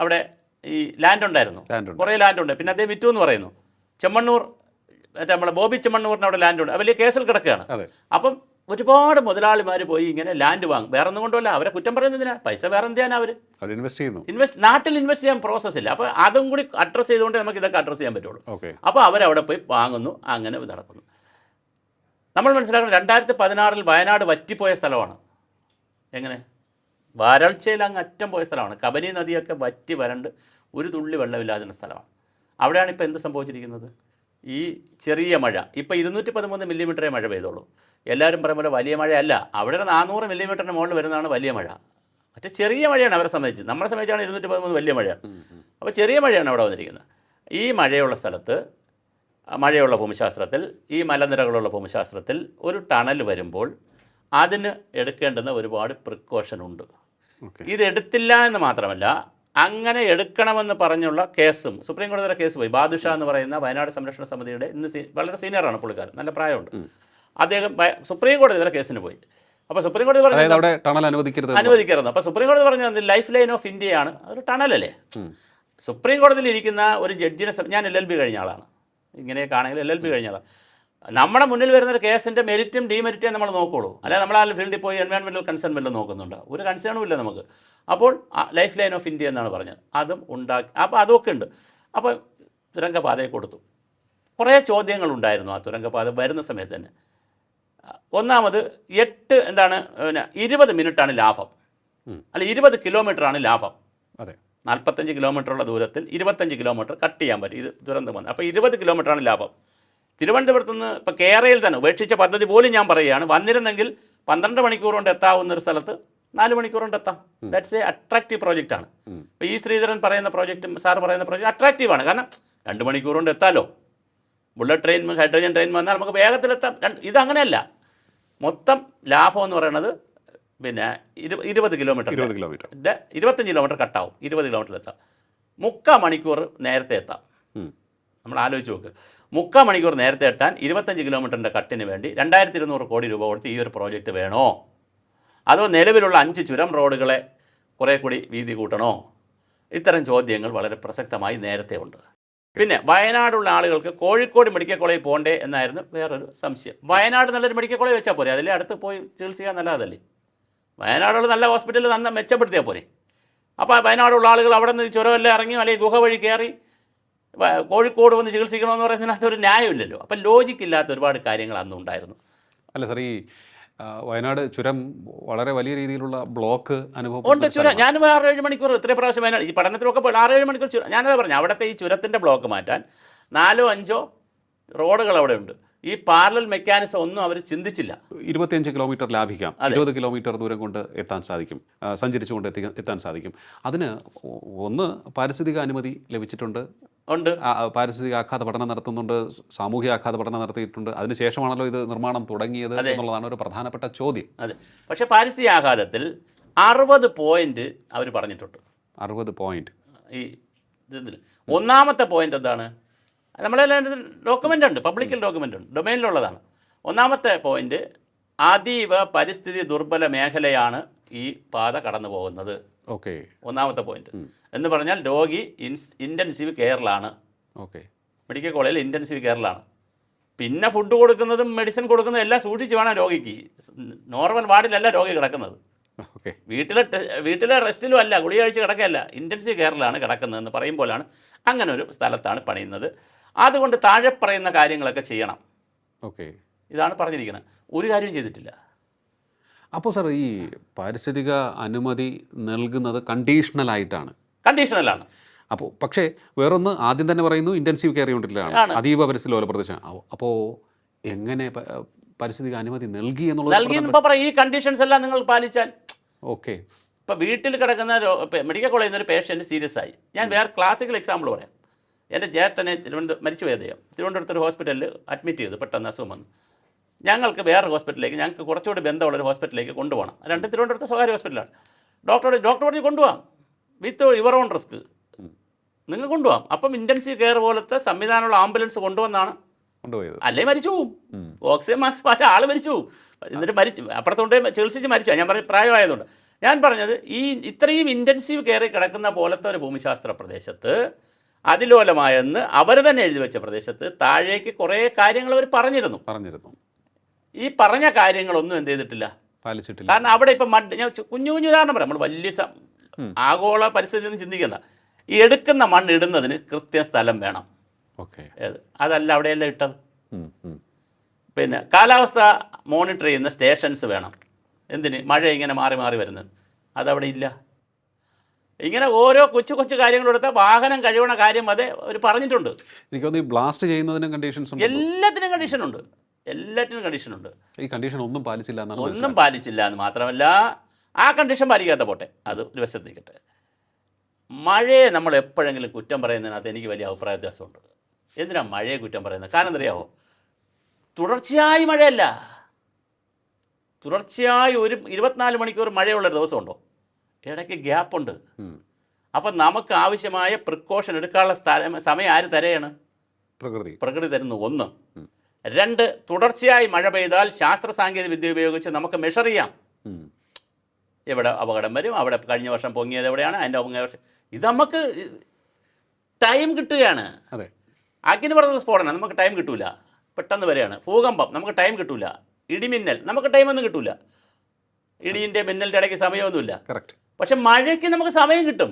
അവിടെ ഈ ലാൻഡ് ഉണ്ടായിരുന്നു, കുറേ ലാൻഡുണ്ട്. പിന്നെ അദ്ദേഹം വിറ്റു എന്ന് പറയുന്നു. ചെമ്മണ്ണൂർ, നമ്മളെ ബോബി ചെമ്മണ്ണൂറിന് അവിടെ ലാൻഡുണ്ട്, വലിയ കേസിൽ കിടക്കുകയാണ്. അപ്പം ഒരുപാട് മുതലാളിമാർ പോയി ഇങ്ങനെ ലാൻഡ് വാങ്ങും. വേറെ ഒന്നും കൊണ്ടുമല്ല, അവരെ കുറ്റം പറയുന്നതിനാ, പൈസ വേറെ എന്ത് ചെയ്യാനാ? അവർ നാട്ടിൽ ഇൻവെസ്റ്റ് ചെയ്യാൻ പ്രോസസ് ഇല്ല. അപ്പോൾ അതും കൂടി അഡ്രസ്സ് ചെയ്തുകൊണ്ട് നമുക്ക് ഇതൊക്കെ അഡ്രസ്സ് ചെയ്യാൻ പറ്റുള്ളൂ. അപ്പോൾ അവരവിടെ പോയി വാങ്ങുന്നു, അങ്ങനെ നടക്കുന്നു. നമ്മൾ മനസ്സിലാക്കണം, 2016 വയനാട് വറ്റിപ്പോയ സ്ഥലമാണ്. എങ്ങനെ? വരൾച്ചയിൽ അങ്ങ് അറ്റം പോയ സ്ഥലമാണ്. കബനി നദിയൊക്കെ വറ്റി വരണ്ട് ഒരു തുള്ളി വെള്ളമില്ലാതിരുന്ന സ്ഥലമാണ്. അവിടെയാണ് ഇപ്പോൾ എന്ത് സംഭവിച്ചിരിക്കുന്നത്? ഈ ചെറിയ മഴ, ഇപ്പോൾ 213 മില്ലിമീറ്ററേ മഴ പെയ്തുള്ളൂ. എല്ലാവരും പറയുമ്പോൾ വലിയ മഴയല്ല. അവിടെ 400 മില്ലിമീറ്ററിന് മുകളിൽ വരുന്നതാണ് വലിയ മഴ. മറ്റേ ചെറിയ മഴയാണ് അവരെ സംബന്ധിച്ച്. നമ്മളെ സംബന്ധിച്ചാണ് 213 വലിയ മഴയാണ്. അപ്പോൾ ചെറിയ മഴയാണ് അവിടെ വന്നിരിക്കുന്നത്. ഈ മഴയുള്ള സ്ഥലത്ത്, മഴയുള്ള ഭൂമിശാസ്ത്രത്തിൽ, ഈ മലനിരകളുള്ള ഭൂമിശാസ്ത്രത്തിൽ ഒരു ടണൽ വരുമ്പോൾ അതിന് എടുക്കേണ്ടുന്ന ഒരുപാട് പ്രിക്കോഷൻ ഉണ്ട്. ഇത് എടുത്തില്ല എന്ന് മാത്രമല്ല, അങ്ങനെ എടുക്കണമെന്ന് പറഞ്ഞുള്ള കേസും സുപ്രീം കോടതി വരെ കേസ് പോയി. ബാദുഷാ എന്ന് പറയുന്ന വയനാട് സംരക്ഷണ സമിതിയുടെ വളരെ സീനിയറാണ് പുള്ളിക്കാരൻ, നല്ല പ്രായമുണ്ട്. അദ്ദേഹം സുപ്രീം കോടതി വരെ കേസിന് പോയി. അപ്പോൾ സുപ്രീം കോടതി പറഞ്ഞു അനുവദിക്കരുത്. അപ്പോൾ സുപ്രീം കോടതി പറഞ്ഞത് ലൈഫ് ലൈൻ ഓഫ് ഇന്ത്യയാണ്, അതൊരു ടണലല്ലേ. സുപ്രീം കോടതിയിൽ ഇരിക്കുന്ന ഒരു ജഡ്ജിനെ, ഞാൻ LLB കഴിഞ്ഞ ആളാണ്, ഇങ്ങനെയൊക്കെ ആണെങ്കിൽ LLB കഴിഞ്ഞ ആളാണ്. നമ്മുടെ മുന്നിൽ വരുന്നൊരു കേസിൻ്റെ മെരിറ്റും ഡീമെരിറ്റും നമ്മൾ നോക്കുകയുള്ളൂ. അല്ലാതെ നമ്മൾ ആ ഫീൽഡിൽ പോയി എൻവയോൺമെൻറ്റൽ കൺസേൺ വല്ലതും നോക്കുന്നുണ്ട്? ഒരു കൺസേണും ഇല്ല നമുക്ക്. അപ്പോൾ ലൈഫ് ലൈൻ ഓഫ് ഇന്ത്യ എന്നാണ് പറഞ്ഞത്, അതും ഉണ്ടാക്കി. അപ്പോൾ അതൊക്കെ ഉണ്ട്. അപ്പോൾ തുരങ്കപാതയെ കൊടുത്തു. കുറേ ചോദ്യങ്ങളുണ്ടായിരുന്നു ആ തുരങ്കപാത വരുന്ന സമയത്ത് തന്നെ. ഒന്നാമത് 20 മിനിറ്റാണ് ലാഭം, അല്ല 20 കിലോമീറ്ററാണ് ലാഭം. അതെ, 45 കിലോമീറ്ററുള്ള ദൂരത്തിൽ 25 കിലോമീറ്റർ കട്ട് ചെയ്യാൻ പറ്റും. ഇത് ദുരന്തം വന്നു. അപ്പോൾ 20 കിലോമീറ്ററാണ് ലാഭം. തിരുവനന്തപുരത്ത് നിന്ന് ഇപ്പോൾ കേരളയിൽ തന്നെ ഉപേക്ഷിച്ച പദ്ധതി പോലും ഞാൻ പറയുകയാണ്, വന്നിരുന്നെങ്കിൽ 12 മണിക്കൂർ കൊണ്ട് എത്താവുന്നൊരു സ്ഥലത്ത് 4 മണിക്കൂർ കൊണ്ട് എത്താം. ദാറ്റ്സ് എ അട്രാക്റ്റീവ് പ്രോജക്റ്റാണ്. ഇപ്പോൾ ഈ ശ്രീധരൻ പറയുന്ന പ്രോജക്റ്റും സാർ പറയുന്ന പ്രോജക്റ്റ് അട്രാക്റ്റീവാണ്. കാരണം 2 മണിക്കൂർ കൊണ്ട് എത്താമല്ലോ. ബുള്ളറ്റ് ട്രെയിൻ, ഹൈഡ്രജൻ ട്രെയിൻ വന്നാൽ നമുക്ക് വേഗത്തിലെത്താം. ഇതങ്ങനെയല്ല. മൊത്തം ലാഭം എന്ന് പറയുന്നത് പിന്നെ 20 കിലോമീറ്റർ 25 കിലോമീറ്റർ കട്ടാവും, 20 കിലോമീറ്ററിലെത്താം. 3/4 മണിക്കൂർ നേരത്തെ എത്താം. നമ്മൾ ആലോചിച്ച് നോക്ക്, 3/4 മണിക്കൂർ നേരത്തെ എത്താൻ 25 കിലോമീറ്ററിൻ്റെ കട്ടിന് വേണ്ടി 2200 കോടി രൂപ കൊടുത്ത് ഈ ഒരു പ്രോജക്റ്റ് വേണോ? അതോ നിലവിലുള്ള 5 ചുരം റോഡുകളെ കുറേ കൂടി വീതി കൂട്ടണോ? ഇത്തരം ചോദ്യങ്ങൾ വളരെ പ്രസക്തമായി നേരത്തെ ഉണ്ട്. പിന്നെ വയനാടുള്ള ആളുകൾക്ക് കോഴിക്കോട് മെഡിക്കൽ കോളേജിൽ പോകണ്ടേ എന്നായിരുന്നു വേറൊരു സംശയം. വയനാട് നല്ലൊരു മെഡിക്കൽ കോളേജ് വെച്ചാൽ പോരെ, അതിലെ അടുത്ത് പോയി ചികിത്സിക്കാൻ നല്ലതല്ലേ? വയനാടുള്ള നല്ല ഹോസ്പിറ്റലിൽ മെച്ചപ്പെടുത്തിയാൽ പോരെ. അപ്പോൾ വയനാടുള്ള ആളുകൾ അവിടെ നിന്ന് ചുരമെല്ലാം ഇറങ്ങി അല്ലെങ്കിൽ ഗുഹ വഴി കയറി കോഴിക്കോട് വന്ന് ചികിത്സിക്കണമെന്ന് പറയുന്നതിനകത്ത് ഒരു ന്യായമില്ലല്ലോ. അപ്പം ലോജിക്കില്ലാത്ത ഒരുപാട് കാര്യങ്ങൾ അന്നുണ്ടായിരുന്നു. അല്ല സാർ, ഈ വയനാട് ചുരം വളരെ വലിയ രീതിയിലുള്ള ബ്ലോക്ക് ഉണ്ട് അനുഭവപ്പെടുന്ന ചുരം. ഞാനും 6-7 മണിക്കൂർ ഇത്രയും പ്രാവശ്യം വയനാട് ഈ പഠനത്തിലൊക്കെ പോയി 6-7 മണിക്കൂർ ചുരം. ഞാനത് പറഞ്ഞു, അവിടുത്തെ ഈ ചുരത്തിൻ്റെ ബ്ലോക്ക് മാറ്റാൻ 4-5 റോഡുകൾ അവിടെ ഉണ്ട്. ഈ പാരലൽ മെക്കാനിസം ഒന്നും അവർ ചിന്തിച്ചില്ല. 25 കിലോമീറ്റർ ലാഭിക്കാം, 20 കിലോമീറ്റർ ദൂരം കൊണ്ട് എത്താൻ സാധിക്കും, സഞ്ചരിച്ചുകൊണ്ട് എത്താൻ സാധിക്കും. അതിന് ഒന്ന് പാരിസ്ഥിതിക അനുമതി ലഭിച്ചിട്ടുണ്ട്, ഉണ്ട്. പാരിസ്ഥിതിക ആഘാത പഠനം നടത്തുന്നുണ്ട്, സാമൂഹിക ആഘാത പഠനം നടത്തിയിട്ടുണ്ട്. അതിനുശേഷമാണല്ലോ ഇത് നിർമ്മാണം തുടങ്ങിയത് എന്നുള്ളതാണ് ഒരു പ്രധാനപ്പെട്ട ചോദ്യം. അതെ, പക്ഷേ പാരിസ്ഥിതിക ആഘാതത്തിൽ 60 പോയിന്റ് അവർ പറഞ്ഞിട്ടുണ്ട്. 60 പോയിന്റ് ഈ ഇതിൽ ഒന്നാമത്തെ പോയിന്റ് എന്താണ്? നമ്മളെല്ലാം ഡോക്യുമെൻ്റ് ഉണ്ട്, പബ്ലിക്കൽ ഡോക്യുമെൻ്റ് ഉണ്ട്, ഡൊമൈനിലുള്ളതാണ്. ഒന്നാമത്തെ പോയിന്റ്, അതീവ പരിസ്ഥിതി ദുർബല മേഖലയാണ് ഈ പാത കടന്നു പോകുന്നത്. ഓക്കെ, ഒന്നാമത്തെ പോയിന്റ് എന്ന് പറഞ്ഞാൽ രോഗി ഇൻറ്റൻസീവ് കെയറിലാണ്. ഓക്കെ, മെഡിക്കൽ കോളേജിൽ ഇൻറ്റൻസീവ് കെയറിലാണ്. പിന്നെ ഫുഡ് കൊടുക്കുന്നതും മെഡിസിൻ കൊടുക്കുന്നതും എല്ലാം സൂക്ഷിച്ച് വേണം രോഗിക്ക്. നോർമൽ വാർഡിലല്ല രോഗി കിടക്കുന്നത്, ഓക്കെ, വീട്ടിലെ റെസ്റ്റിലും അല്ല, ഗുളിക കഴിച്ച് കിടക്കുകയല്ല, ഇൻറ്റൻസീവ് കെയറിലാണ് കിടക്കുന്നതെന്ന് പറയുമ്പോഴാണ് അങ്ങനെ ഒരു സ്ഥലത്താണ് പണിയുന്നത്. അതുകൊണ്ട് താഴെ പറയുന്ന കാര്യങ്ങളൊക്കെ ചെയ്യണം. ഓക്കെ, ഇതാണ് പറഞ്ഞിരിക്കുന്നത്. ഒരു കാര്യവും ചെയ്തിട്ടില്ല. അപ്പോൾ സാർ, ഈ പാരിസ്ഥിതിക അനുമതി നൽകുന്നത് കണ്ടീഷണലായിട്ടാണ്. കണ്ടീഷണലാണ്. അപ്പോൾ പക്ഷേ വേറൊന്ന് ആദ്യം തന്നെ പറയുന്നു ഇൻറ്റൻസീവ് കെയർ യൂണിറ്റിലാണ്, അതീവ പരിസ്ഥിതി ലോല പ്രദേശമാണ്. അപ്പോൾ എങ്ങനെ പരിസ്ഥിതിക അനുമതി നൽകി എന്നുള്ളത് പറയും. ഈ കണ്ടീഷൻസ് എല്ലാം നിങ്ങൾ പാലിച്ചാൽ. ഓക്കെ, ഇപ്പോൾ വീട്ടിൽ കിടക്കുന്ന മെഡിക്കൽ കോളേജിൽ നിന്നൊരു പേഷ്യൻറ്റ് സീരിയസ് ആയി. ഞാൻ വേറെ ക്ലാസിക്കൽ എക്സാമ്പിൾ പറയാം. എൻ്റെ ചേട്ടനെ മരിച്ചു പോയ അദ്ദേഹം തിരുവനന്തപുരത്തൊരു ഹോസ്പിറ്റലിൽ അഡ്മിറ്റ് ചെയ്തു. പെട്ടെന്ന് അസുഖം വന്നു. ഞങ്ങൾക്ക് വേറെ ഹോസ്പിറ്റലിലേക്ക്, ഞങ്ങൾക്ക് കുറച്ചുകൂടി ബന്ധമുള്ളൊരു ഹോസ്പിറ്റലിലേക്ക് കൊണ്ടുപോകണം. രണ്ടും തിരുവനന്തപുരത്തെ സ്വകാര്യ ഹോസ്പിറ്റലാണ്. ഡോക്ടർ പറഞ്ഞ് കൊണ്ടുപോകാം, വിത്ത് യുവർ ഓൺ റിസ്ക് നിങ്ങൾ കൊണ്ടുപോകാം. അപ്പം ഇൻറ്റൻസീവ് കെയർ പോലത്തെ സംവിധാനമുള്ള ആംബുലൻസ് കൊണ്ടുവന്നാണ് കൊണ്ടുപോയത്. അല്ലേ മരിച്ചു പോവും. ഓക്സിജൻ മാസ്ക് മാറ്റാൻ ആൾ മരിച്ചു പോവും. എന്നിട്ട് അപ്പുറത്തോണ്ട് ചികിത്സിച്ച് മരിച്ചാൽ ഞാൻ പറഞ്ഞ പ്രായമായതുകൊണ്ട് ഞാൻ പറഞ്ഞത്, ഈ ഇത്രയും ഇൻറ്റൻസീവ് കെയറിൽ കിടക്കുന്ന പോലത്തെ ഒരു ഭൂമിശാസ്ത്ര പ്രദേശത്ത്, അതിലോലമായെന്ന് അവർ തന്നെ എഴുതി വെച്ച പ്രദേശത്ത് താഴേക്ക് കുറേ കാര്യങ്ങൾ അവർ പറഞ്ഞിരുന്നു. ഈ പറഞ്ഞ കാര്യങ്ങളൊന്നും എന്ത് ചെയ്തിട്ടില്ല, പാലിച്ചിട്ടില്ല. കാരണം അവിടെ ഇപ്പം ഞാൻ കുഞ്ഞു ഉദാഹരണം പറയാം. നമ്മൾ വലിയ ആഗോള പരിസ്ഥിതി ഒന്നും ചിന്തിക്കണ്ട. ഈ എടുക്കുന്ന മണ്ണ് ഇടുന്നതിന് കൃത്യം സ്ഥലം വേണം. അതല്ല അവിടെയെല്ലാം ഇട്ടത്. പിന്നെ കാലാവസ്ഥ മോണിറ്റർ ചെയ്യുന്ന സ്റ്റേഷൻസ് വേണം. എന്തിന്? മഴ ഇങ്ങനെ മാറി മാറി വരുന്നത്, അതവിടെ ഇല്ല. ഇങ്ങനെ ഓരോ കൊച്ചു കാര്യങ്ങളെടുത്ത വാഹനം കഴിവണ കാര്യം അത് അവർ പറഞ്ഞിട്ടുണ്ട്. എനിക്ക് ബ്ലാസ്റ്റ് ചെയ്യുന്നതിനും കണ്ടീഷൻസ് ഉണ്ട്, എല്ലാത്തിനും കണ്ടീഷനുണ്ട്. ഈ കണ്ടീഷൻ ഒന്നും പാലിച്ചില്ല എന്ന് മാത്രമല്ല, ആ കണ്ടീഷൻ പാലിക്കാത്ത പോട്ടെ, അത് ഒരു വശത്ത് നിൽക്കട്ടെ. മഴയെ നമ്മൾ എപ്പോഴെങ്കിലും കുറ്റം പറയുന്നതിനകത്ത് എനിക്ക് വലിയ അഭിപ്രായ വ്യത്യാസമുണ്ട്. എന്തിനാണ് മഴയെ കുറ്റം പറയുന്നത്? കാരണം എന്തറിയാമോ? തുടർച്ചയായി മഴയല്ല, തുടർച്ചയായി ഒരു 24 മണിക്കൂർ മഴയുള്ളൊരു ദിവസമുണ്ടോ? ഇടയ്ക്ക് ഗ്യാപ്പുണ്ട്. അപ്പം നമുക്ക് ആവശ്യമായ പ്രിക്കോഷൻ എടുക്കാനുള്ള സമയം ആര് തരയാണ്? പ്രകൃതി തരുന്നു. 1. 2, തുടർച്ചയായി മഴ പെയ്താൽ ശാസ്ത്ര സാങ്കേതിക വിദ്യ ഉപയോഗിച്ച് നമുക്ക് മെഷർ ചെയ്യാം. എവിടെ അപകടം വരും, അവിടെ കഴിഞ്ഞ വർഷം പൊങ്ങിയത് എവിടെയാണ്, അതിൻ്റെ പൊങ്ങിയ വർഷം, ഇത് നമുക്ക് ടൈം കിട്ടുകയാണ്. അഗ്നിപർവ്വത സ്ഫോടനം നമുക്ക് ടൈം കിട്ടൂല, പെട്ടെന്ന് വരികയാണ്. ഭൂകമ്പം നമുക്ക് ടൈം കിട്ടൂല. ഇടിമിന്നൽ നമുക്ക് ടൈമൊന്നും കിട്ടൂല. ഇടിയിൻ്റെ മിന്നലിൻ്റെ ഇടയ്ക്ക് സമയമൊന്നുമില്ല. പക്ഷെ മഴയ്ക്ക് നമുക്ക് സമയം കിട്ടും.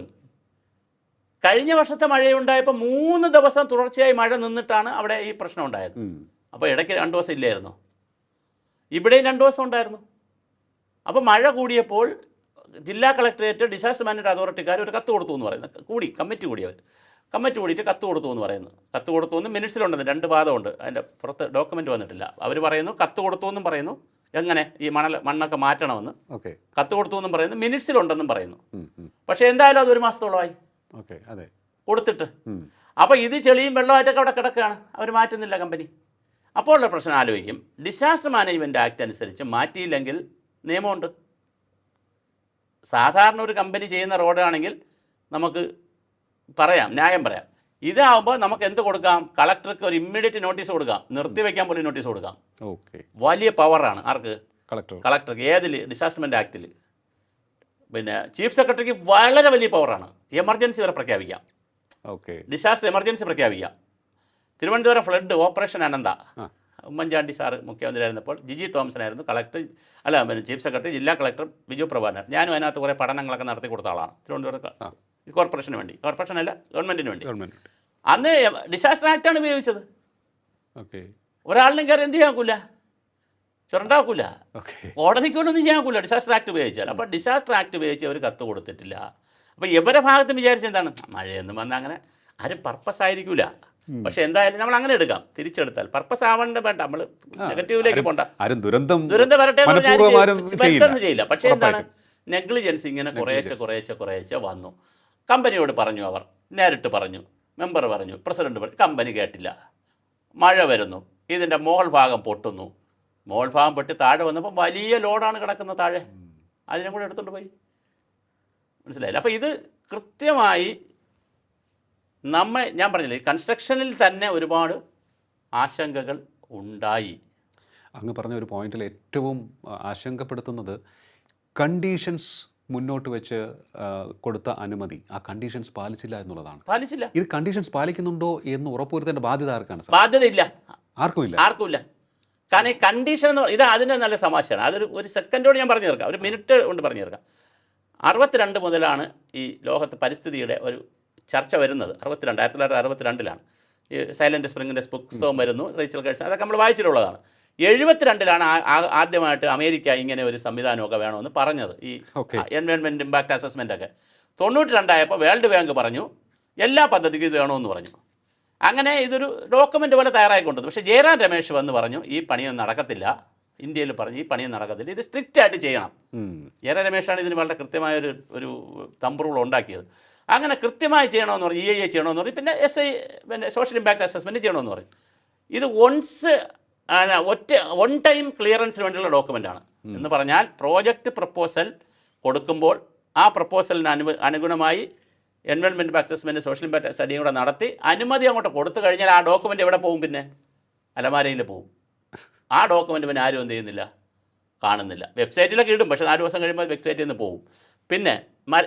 കഴിഞ്ഞ വർഷത്തെ മഴയുണ്ടായപ്പോൾ 3 ദിവസം തുടർച്ചയായി മഴ നിന്നിട്ടാണ് അവിടെ ഈ പ്രശ്നം ഉണ്ടായത്. അപ്പോൾ ഇടയ്ക്ക് 2 ദിവസം ഇല്ലായിരുന്നു, ഇവിടെയും 2 ദിവസം ഉണ്ടായിരുന്നു. അപ്പോൾ മഴ കൂടിയപ്പോൾ ജില്ലാ കളക്ടറേറ്റ് ഡിസാസ്റ്റർ മാനേജ്മെൻറ്റ് അതോറിറ്റിക്കാർ ഒരു കത്ത് കൊടുത്തു എന്ന് പറയുന്നത്, കമ്മിറ്റി കൂടിയിട്ട് കത്ത് കൊടുത്തു എന്ന് പറയുന്നു. കത്ത് കൊടുത്തു എന്ന് മിനിറ്റ്സിലുണ്ടെന്ന് 2 വാദമുണ്ട്, അതിൻ്റെ പുറത്ത് ഡോക്യുമെൻ്റ് വന്നിട്ടില്ല. അവർ പറയുന്നു കത്ത് കൊടുത്തു എന്നും പറയുന്നു, എങ്ങനെ ഈ മണ്ണൊക്കെ മാറ്റണമെന്ന് കത്ത് കൊടുത്തു എന്നും പറയുന്നു, മിനിറ്റ്സിലുണ്ടെന്നും പറയുന്നു. പക്ഷേ എന്തായാലും അത് 1 മാസത്തോളമായി കൊടുത്തിട്ട്. അപ്പോൾ ഇത് ചെളിയും വെള്ളമായിട്ടൊക്കെ അവിടെ കിടക്കുകയാണ്, അവർ മാറ്റുന്നില്ല കമ്പനി. അപ്പോൾ ഉള്ള പ്രശ്നം ആലോചിക്കും. ഡിസാസ്റ്റർ മാനേജ്മെൻറ്റ് ആക്ട് അനുസരിച്ച് മാറ്റിയില്ലെങ്കിൽ നിയമമുണ്ട്. സാധാരണ ഒരു കമ്പനി ചെയ്യുന്ന റോഡാണെങ്കിൽ നമുക്ക് പറയാം, ന്യായം പറയാം. ഇതാകുമ്പോൾ നമുക്ക് എന്ത് കൊടുക്കാം? കളക്ടർക്ക് ഒരു ഇമ്മീഡിയറ്റ് നോട്ടീസ് കൊടുക്കാം, നിർത്തിവെക്കാൻ പോലും നോട്ടീസ് കൊടുക്കാം. വലിയ പവറാണ് ആർക്ക്? കളക്ടർക്ക്. ഏതിൽ? ഡിസാസ്റ്റർ ആക്ടിൽ. പിന്നെ ചീഫ് സെക്രട്ടറിക്ക് വളരെ വലിയ പവറാണ്. എമർജൻസി വരെ പ്രഖ്യാപിക്കാം, ഡിസാസ്റ്റർ എമർജൻസി പ്രഖ്യാപിക്കാം. Thiruvananthapuram flood operation Anantha, Oommen Chandy sir മുഖ്യമന്ത്രിയായിരുന്നപ്പോൾ ജിജി തോമസനായിരുന്നു കളക്ടർ, പിന്നെ ചീഫ് സെക്രട്ടറി. ജില്ലാ കളക്ടർ ബിജു പ്രഭാകരൻ. ഞാനും അതിനകത്ത് കുറേ പഠനങ്ങളൊക്കെ നടത്തി കൊടുത്ത ആളാണ്. തിരുവനന്തപുരം കോർപ്പറേഷന് വേണ്ടി, കോർപ്പറേഷനല്ല ഗവൺമെൻറ്റിന് വേണ്ടി. അന്ന് ഡിസാസ്റ്റർ ആക്റ്റാണ് ഉപയോഗിച്ചത്. ഓക്കെ ഒരാളിനും കയറി എന്ത് ചെയ്യാക്കൂല, ചുരണ്ടാക്കൂല, ഓക്കെ കോടതിക്കൊന്നും ചെയ്യാക്കൂല ഡിസാസ്റ്റർ ആക്ട് ഉപയോഗിച്ചാൽ. അപ്പോൾ ഡിസാസ്റ്റർ ആക്ട് ഉപയോഗിച്ച് അവർ കത്ത് കൊടുത്തിട്ടില്ല. അപ്പോൾ ഇവരെ ഭാഗത്ത് വിചാരിച്ച എന്താണ്, മഴയൊന്നും വന്നാൽ അങ്ങനെ ആരും പർപ്പസ് ആയിരിക്കില്ല. പക്ഷെ എന്തായാലും നമ്മൾ അങ്ങനെ എടുക്കാം, തിരിച്ചെടുത്താൽ പർപ്പസ് ആവേണ്ട വേണ്ട, നമ്മൾ നെഗറ്റീവിലേക്ക് പോണ്ട, ദുരന്തം വരട്ടെ ചെയ്യില്ല. പക്ഷേ എന്താണ്, നെഗ്ലിജൻസ് ഇങ്ങനെ കുറേശ്ശെ വന്നു. കമ്പനിയോട് പറഞ്ഞു, അവർ നേരിട്ട് പറഞ്ഞു, മെമ്പർ പറഞ്ഞു, പ്രസിഡന്റ് പറഞ്ഞു, കമ്പനി കേട്ടില്ല. മഴ വരുന്നു, ഇതിൻ്റെ മോൾ ഭാഗം പൊട്ടുന്നു. മോൾ ഭാഗം പൊട്ടി താഴെ വന്നപ്പോൾ വലിയ ലോഡാണ് കിടക്കുന്നത് താഴെ, അതിനെ കൂടെ എടുത്തുകൊണ്ട് പോയി. മനസ്സിലായില്ല? അപ്പോൾ ഇത് കൃത്യമായി ഞാൻ പറഞ്ഞില്ലേ, കൺസ്ട്രക്ഷനിൽ തന്നെ ഒരുപാട് ആശങ്കകൾ ഉണ്ടായി. അങ്ങ് പറഞ്ഞ ഒരു പോയിന്റിൽ ഏറ്റവും ആശങ്കപ്പെടുത്തുന്നത് കണ്ടീഷൻസ് മുന്നോട്ട് വെച്ച് കൊടുത്ത അനുമതി, ആ കണ്ടീഷൻസ് പാലിച്ചില്ല എന്നുള്ളതാണ്. പാലിച്ചില്ല. ഇത് കണ്ടീഷൻസ് പാലിക്കുന്നുണ്ടോ എന്ന് ഉറപ്പുവരുത്തേണ്ട ബാധ്യത ആർക്കാണ്? ബാധ്യതയില്ല, ആർക്കുമില്ല. കാരണം ഈ കണ്ടീഷൻ എന്ന് ഇത് അതിൻ്റെ നല്ല തമാശയാണ്. ഒരു സെക്കൻഡോട് ഞാൻ പറഞ്ഞു തീർക്കാം, ഒരു മിനിറ്റ് കൊണ്ട് പറഞ്ഞു തീർക്കാം. 62 മുതലാണ് ഈ ലോകത്ത് പരിസ്ഥിതിയുടെ ഒരു ചർച്ച വരുന്നത്. 1962 ഈ സൈലന്റ് സ്പ്രിങ്ങിൻ്റെ പുസ്തകം വരുന്നു, റേച്ചൽ ഗേഴ്സൺ, അതൊക്കെ നമ്മൾ വായിച്ചിട്ടുള്ളതാണ്. 72 ആദ്യമായിട്ട് അമേരിക്ക ഇങ്ങനെ ഒരു സംവിധാനമൊക്കെ വേണമെന്ന് പറഞ്ഞത്, ഈ എൻവയോൺമെൻറ്റ് ഇമ്പാക്റ്റ് അസസ്മെൻ്റ് ഒക്കെ. 92 വേൾഡ് ബാങ്ക് പറഞ്ഞു എല്ലാ പദ്ധതിക്കും ഇത് വേണമെന്ന് പറഞ്ഞു. അങ്ങനെ ഇതൊരു ഡോക്യുമെൻ്റ് പോലെ തയ്യാറായിക്കൊണ്ടത്. പക്ഷേ ജയറാം രമേശ് വന്ന് പറഞ്ഞു ഈ പണിയൊന്നും നടക്കത്തില്ല, ഇന്ത്യയിൽ പറഞ്ഞു ഈ പണിയൊന്നും നടക്കത്തില്ല, ഇത് സ്ട്രിക്റ്റായിട്ട് ചെയ്യണം. ജയറാം രമേശാണ് ഇതിന് വളരെ കൃത്യമായൊരു തമ്പ് റൂൾ ഉണ്ടാക്കിയത്. അങ്ങനെ കൃത്യമായി ചെയ്യണമെന്ന് പറഞ്ഞു, EIA ചെയ്യണമെന്ന് പറഞ്ഞു, പിന്നെ പിന്നെ സോഷ്യൽ ഇമ്പാക്റ്റ് അസസ്മെൻറ്റ് ചെയ്യണമെന്ന് പറഞ്ഞു. ഇത് വൺ ടൈം ക്ലിയറൻസിന് വേണ്ടിയുള്ള ഡോക്യുമെൻ്റാണ്. എന്ന് പറഞ്ഞാൽ പ്രോജക്റ്റ് പ്രപ്പോസൽ കൊടുക്കുമ്പോൾ ആ പ്രപ്പോസലിന് അനുഗുണമായി environment impact assessment social impact സ്റ്റഡിയും കൂടെ നടത്തി അനുമതി അങ്ങോട്ട് കൊടുത്തു കഴിഞ്ഞാൽ ആ ഡോക്യുമെൻ്റ് എവിടെ പോകും? പിന്നെ അലമാരയിൽ പോകും. ആ ഡോക്യുമെൻ്റ് പിന്നെ ആരും എന്ത് ചെയ്യുന്നില്ല, കാണുന്നില്ല. വെബ്സൈറ്റിലൊക്കെ ഇടും, പക്ഷേ 4 ദിവസം കഴിയുമ്പോൾ വെബ്സൈറ്റിൽ നിന്ന് പോകും. പിന്നെ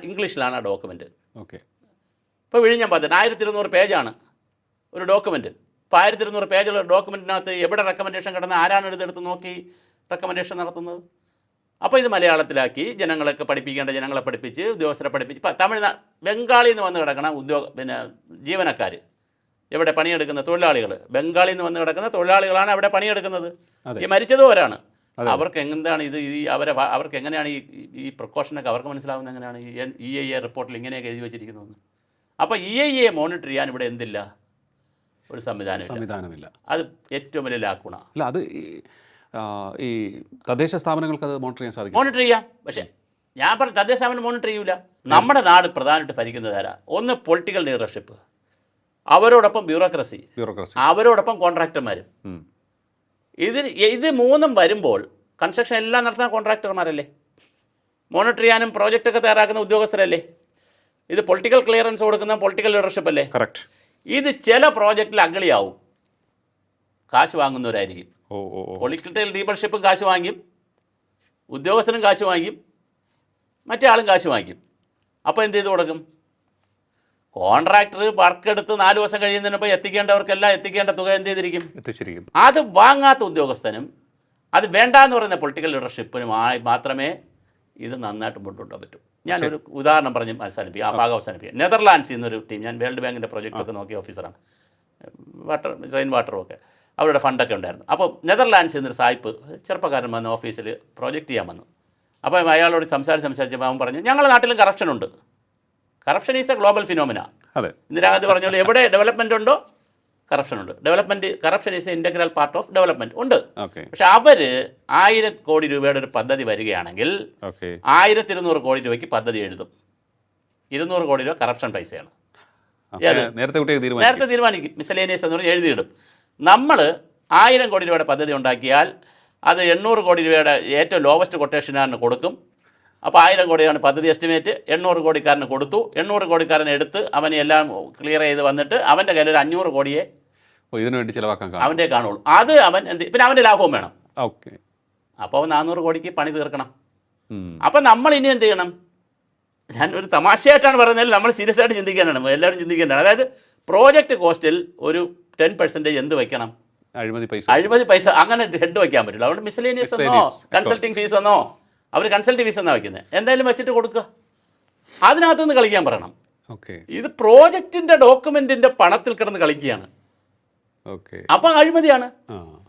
ഇംഗ്ലീഷിലാണ് ആ ഡോക്യുമെൻറ്റ്. ഓക്കെ, ഇപ്പോൾ വിഴിഞ്ഞം പദ്ധതി 1200 പേജാണ് ഒരു ഡോക്യുമെൻറ്റ്. ഇപ്പോൾ 1200 പേജുള്ള ഡോക്യുമെൻറ്റിനകത്ത് എവിടെ റെക്കമെൻഡേഷൻ കിടന്ന് ആരാണ് എടുത്തെടുത്ത് നോക്കി റെക്കമെൻഡേഷൻ നടത്തുന്നത്? അപ്പോൾ ഇത് മലയാളത്തിലാക്കി ജനങ്ങളൊക്കെ പഠിപ്പിക്കേണ്ട ജനങ്ങളെ പഠിപ്പിച്ച് ഉദ്യോഗസ്ഥരെ പഠിപ്പിച്ച്. ഇപ്പോൾ ബംഗാളിൽ നിന്ന് വന്ന് കിടക്കണം ജീവനക്കാർ, എവിടെ പണിയെടുക്കുന്ന തൊഴിലാളികൾ, ബംഗാളിൽ നിന്ന് വന്ന് കിടക്കുന്ന തൊഴിലാളികളാണ് അവിടെ പണിയെടുക്കുന്നത്. ഈ മരിച്ചതുവരാണ്. അവർക്ക് എന്താണ് ഇത് അവർക്ക് എങ്ങനെയാണ് ഈ പ്രിക്കോഷനൊക്കെ അവർക്ക് മനസ്സിലാവുന്നത് എങ്ങനെയാണ്? ഈ EIA റിപ്പോർട്ടിൽ ഇങ്ങനെയൊക്കെ എഴുതി വെച്ചിരിക്കുന്നതെന്ന്. അപ്പോൾ EIA മോണിറ്റർ ചെയ്യാൻ ഇവിടെ എന്തില്ല, ഒരു സംവിധാനമില്ല. അത് ഏറ്റവും വലിയ ലാക്കുണ. അല്ല, അത് ഈ തദ്ദേശ സ്ഥാപനങ്ങൾക്ക് അത് മോണിറ്റർ ചെയ്യാൻ സാധിക്കും. മോണിറ്റർ ചെയ്യാം, പക്ഷേ ഞാൻ പറഞ്ഞു തദ്ദേശ സ്ഥാപനം മോണിറ്റർ ചെയ്യൂല. നമ്മുടെ നാട് പ്രധാനമായിട്ട് ഭരിക്കുന്നത് ആരാ? ഒന്ന് പൊളിറ്റിക്കൽ ലീഡർഷിപ്പ്, അവരോടൊപ്പം ബ്യൂറോക്രസി, അവരോടൊപ്പം കോൺട്രാക്ടർമാരും. ഇത് മൂന്നും വരുമ്പോൾ കൺസ്ട്രക്ഷൻ എല്ലാം നടത്തുന്ന കോൺട്രാക്ടർമാരല്ലേ, മോണിറ്റർ ചെയ്യാനും പ്രോജക്റ്റൊക്കെ തയ്യാറാക്കുന്ന ഉദ്യോഗസ്ഥരല്ലേ. ഇത് പൊളിറ്റിക്കൽ ക്ലിയറൻസ് കൊടുക്കുന്ന പൊളിറ്റിക്കൽ ലീഡർഷിപ്പ് അല്ലേ. കറക്റ്റ്. ഇത് ചില പ്രോജക്റ്റിൽ അഗളിയാവും, കാശ് വാങ്ങുന്നവരായിരിക്കും. പൊളിറ്റിക്കൽ ലീഡർഷിപ്പും കാശ് വാങ്ങിക്കും, ഉദ്യോഗസ്ഥനും കാശ് വാങ്ങിക്കും, മറ്റേ ആളും കാശ് വാങ്ങിക്കും. അപ്പോൾ എന്ത് ചെയ്ത് കൊടുക്കും? കോൺട്രാക്ടർ വർക്ക് എടുത്ത് 4 ദിവസം കഴിയുന്നതിനപ്പോൾ എത്തിക്കേണ്ടവർക്കെല്ലാം എത്തിക്കേണ്ട തുക എന്ത് ചെയ്തിരിക്കും? അത് വാങ്ങാത്ത ഉദ്യോഗസ്ഥനും അത് വേണ്ടാന്ന് പറയുന്ന പൊളിറ്റിക്കൽ ലീഡർഷിപ്പിനുമായി മാത്രമേ ഇത് നന്നായിട്ട് മുന്നോട്ട് പറ്റൂ. ഞാനൊരു ഉദാഹരണം പറഞ്ഞ് ആ ഭാഗം അവസാനിപ്പിക്കാം. നെതർലാൻഡ്സിൽ നിന്നൊരു ടീം, ഞാൻ വേൾഡ് ബാങ്കിൻ്റെ പ്രൊജക്റ്റൊക്കെ നോക്കിയ ഓഫീസറാണ്, റെയിൻ വാട്ടറും ഒക്കെ അവരുടെ ഫണ്ടൊക്കെ ഉണ്ടായിരുന്നു. അപ്പോൾ നെതർലാൻഡ്സിൽ നിന്നൊരു സായിപ്പ് ചെറുപ്പക്കാരൻ വന്ന് ഓഫീസിൽ പ്രോജക്റ്റ് ചെയ്യാൻ വന്നു. അപ്പോൾ അയാളോട് സംസാരിച്ചപ്പോൾ അവൻ പറഞ്ഞു ഞങ്ങളുടെ നാട്ടിലും കറപ്ഷനുണ്ട്. Corruption is a global phenomena. Indira Gandhi പറഞ്ഞോളൂ, എവിടെ ഡെവലപ്മെൻ്റ് ഉണ്ടോ കറപ്ഷനുണ്ട്. Corruption is a integral part of development ഉണ്ട്. പക്ഷെ അവർ 1000 കോടി രൂപയുടെ ഒരു പദ്ധതി വരികയാണെങ്കിൽ 1200 കോടി രൂപയ്ക്ക് പദ്ധതി എഴുതും. 200 കോടി രൂപ കറപ്ഷൻ പൈസയാണ്. നേരത്തെ തീരുമാനിക്കും, മിസലേനിയസ് എന്ന് പറഞ്ഞ് എഴുതിയിടും. നമ്മൾ 1000 കോടി രൂപയുടെ പദ്ധതി ഉണ്ടാക്കിയാൽ അത് 800 കോടി രൂപയുടെ ഏറ്റവും ലോവസ്റ്റ് കൊട്ടേഷനാണ് കൊടുക്കും. അപ്പോൾ 1000 കോടിയാണ് പദ്ധതി എസ്റ്റിമേറ്റ്, 800 കോടിക്കാരന് കൊടുത്തു. 800 കോടിക്കാരൻ എടുത്ത് അവനെ എല്ലാം ക്ലിയർ ചെയ്ത് വന്നിട്ട് അവൻ്റെ കയ്യിൽ ഒരു 500 കോടിയെ ഇതിനു വേണ്ടി ചിലവാക്കാൻ അവൻ്റെ കാണുള്ളൂ. അത് അവൻ പിന്നെ അവൻ്റെ ലാഭവും വേണം. ഓക്കെ, അപ്പോൾ അവൻ 400 കോടിക്ക് പണി തീർക്കണം. അപ്പം നമ്മൾ ഇനി എന്ത് ചെയ്യണം? ഞാൻ ഒരു തമാശയായിട്ടാണ് പറയുന്നത്, നമ്മൾ സീരിയസ് ആയിട്ട് ചിന്തിക്കാനാണ്, എല്ലാവരും ചിന്തിക്കേണ്ടതാണ്. അതായത് പ്രോജക്റ്റ് കോസ്റ്റിൽ ഒരു 10% എന്ത് വയ്ക്കണം? അഴിമതി പൈസ. അങ്ങനെ ഹെഡ് വയ്ക്കാൻ പറ്റില്ല. അതുകൊണ്ട് മിസലേനിയസ് എന്നോ കൺസൾട്ടിങ് ഫീസ് എന്നോ, അവർ കൺസൾട്ടിങ് ഫീസ് എന്നാണ് വയ്ക്കുന്നത്, എന്തായാലും വെച്ചിട്ട് കൊടുക്കുക. അതിനകത്തുനിന്ന് കളിക്കാൻ പറയണം. ഓക്കെ ഇത് പ്രോജക്റ്റിന്റെ ഡോക്യുമെന്റിന്റെ പണത്തിൽ കിടന്ന് കളിക്കുകയാണ്. ഓക്കെ. അപ്പം അഴിമതിയാണ്,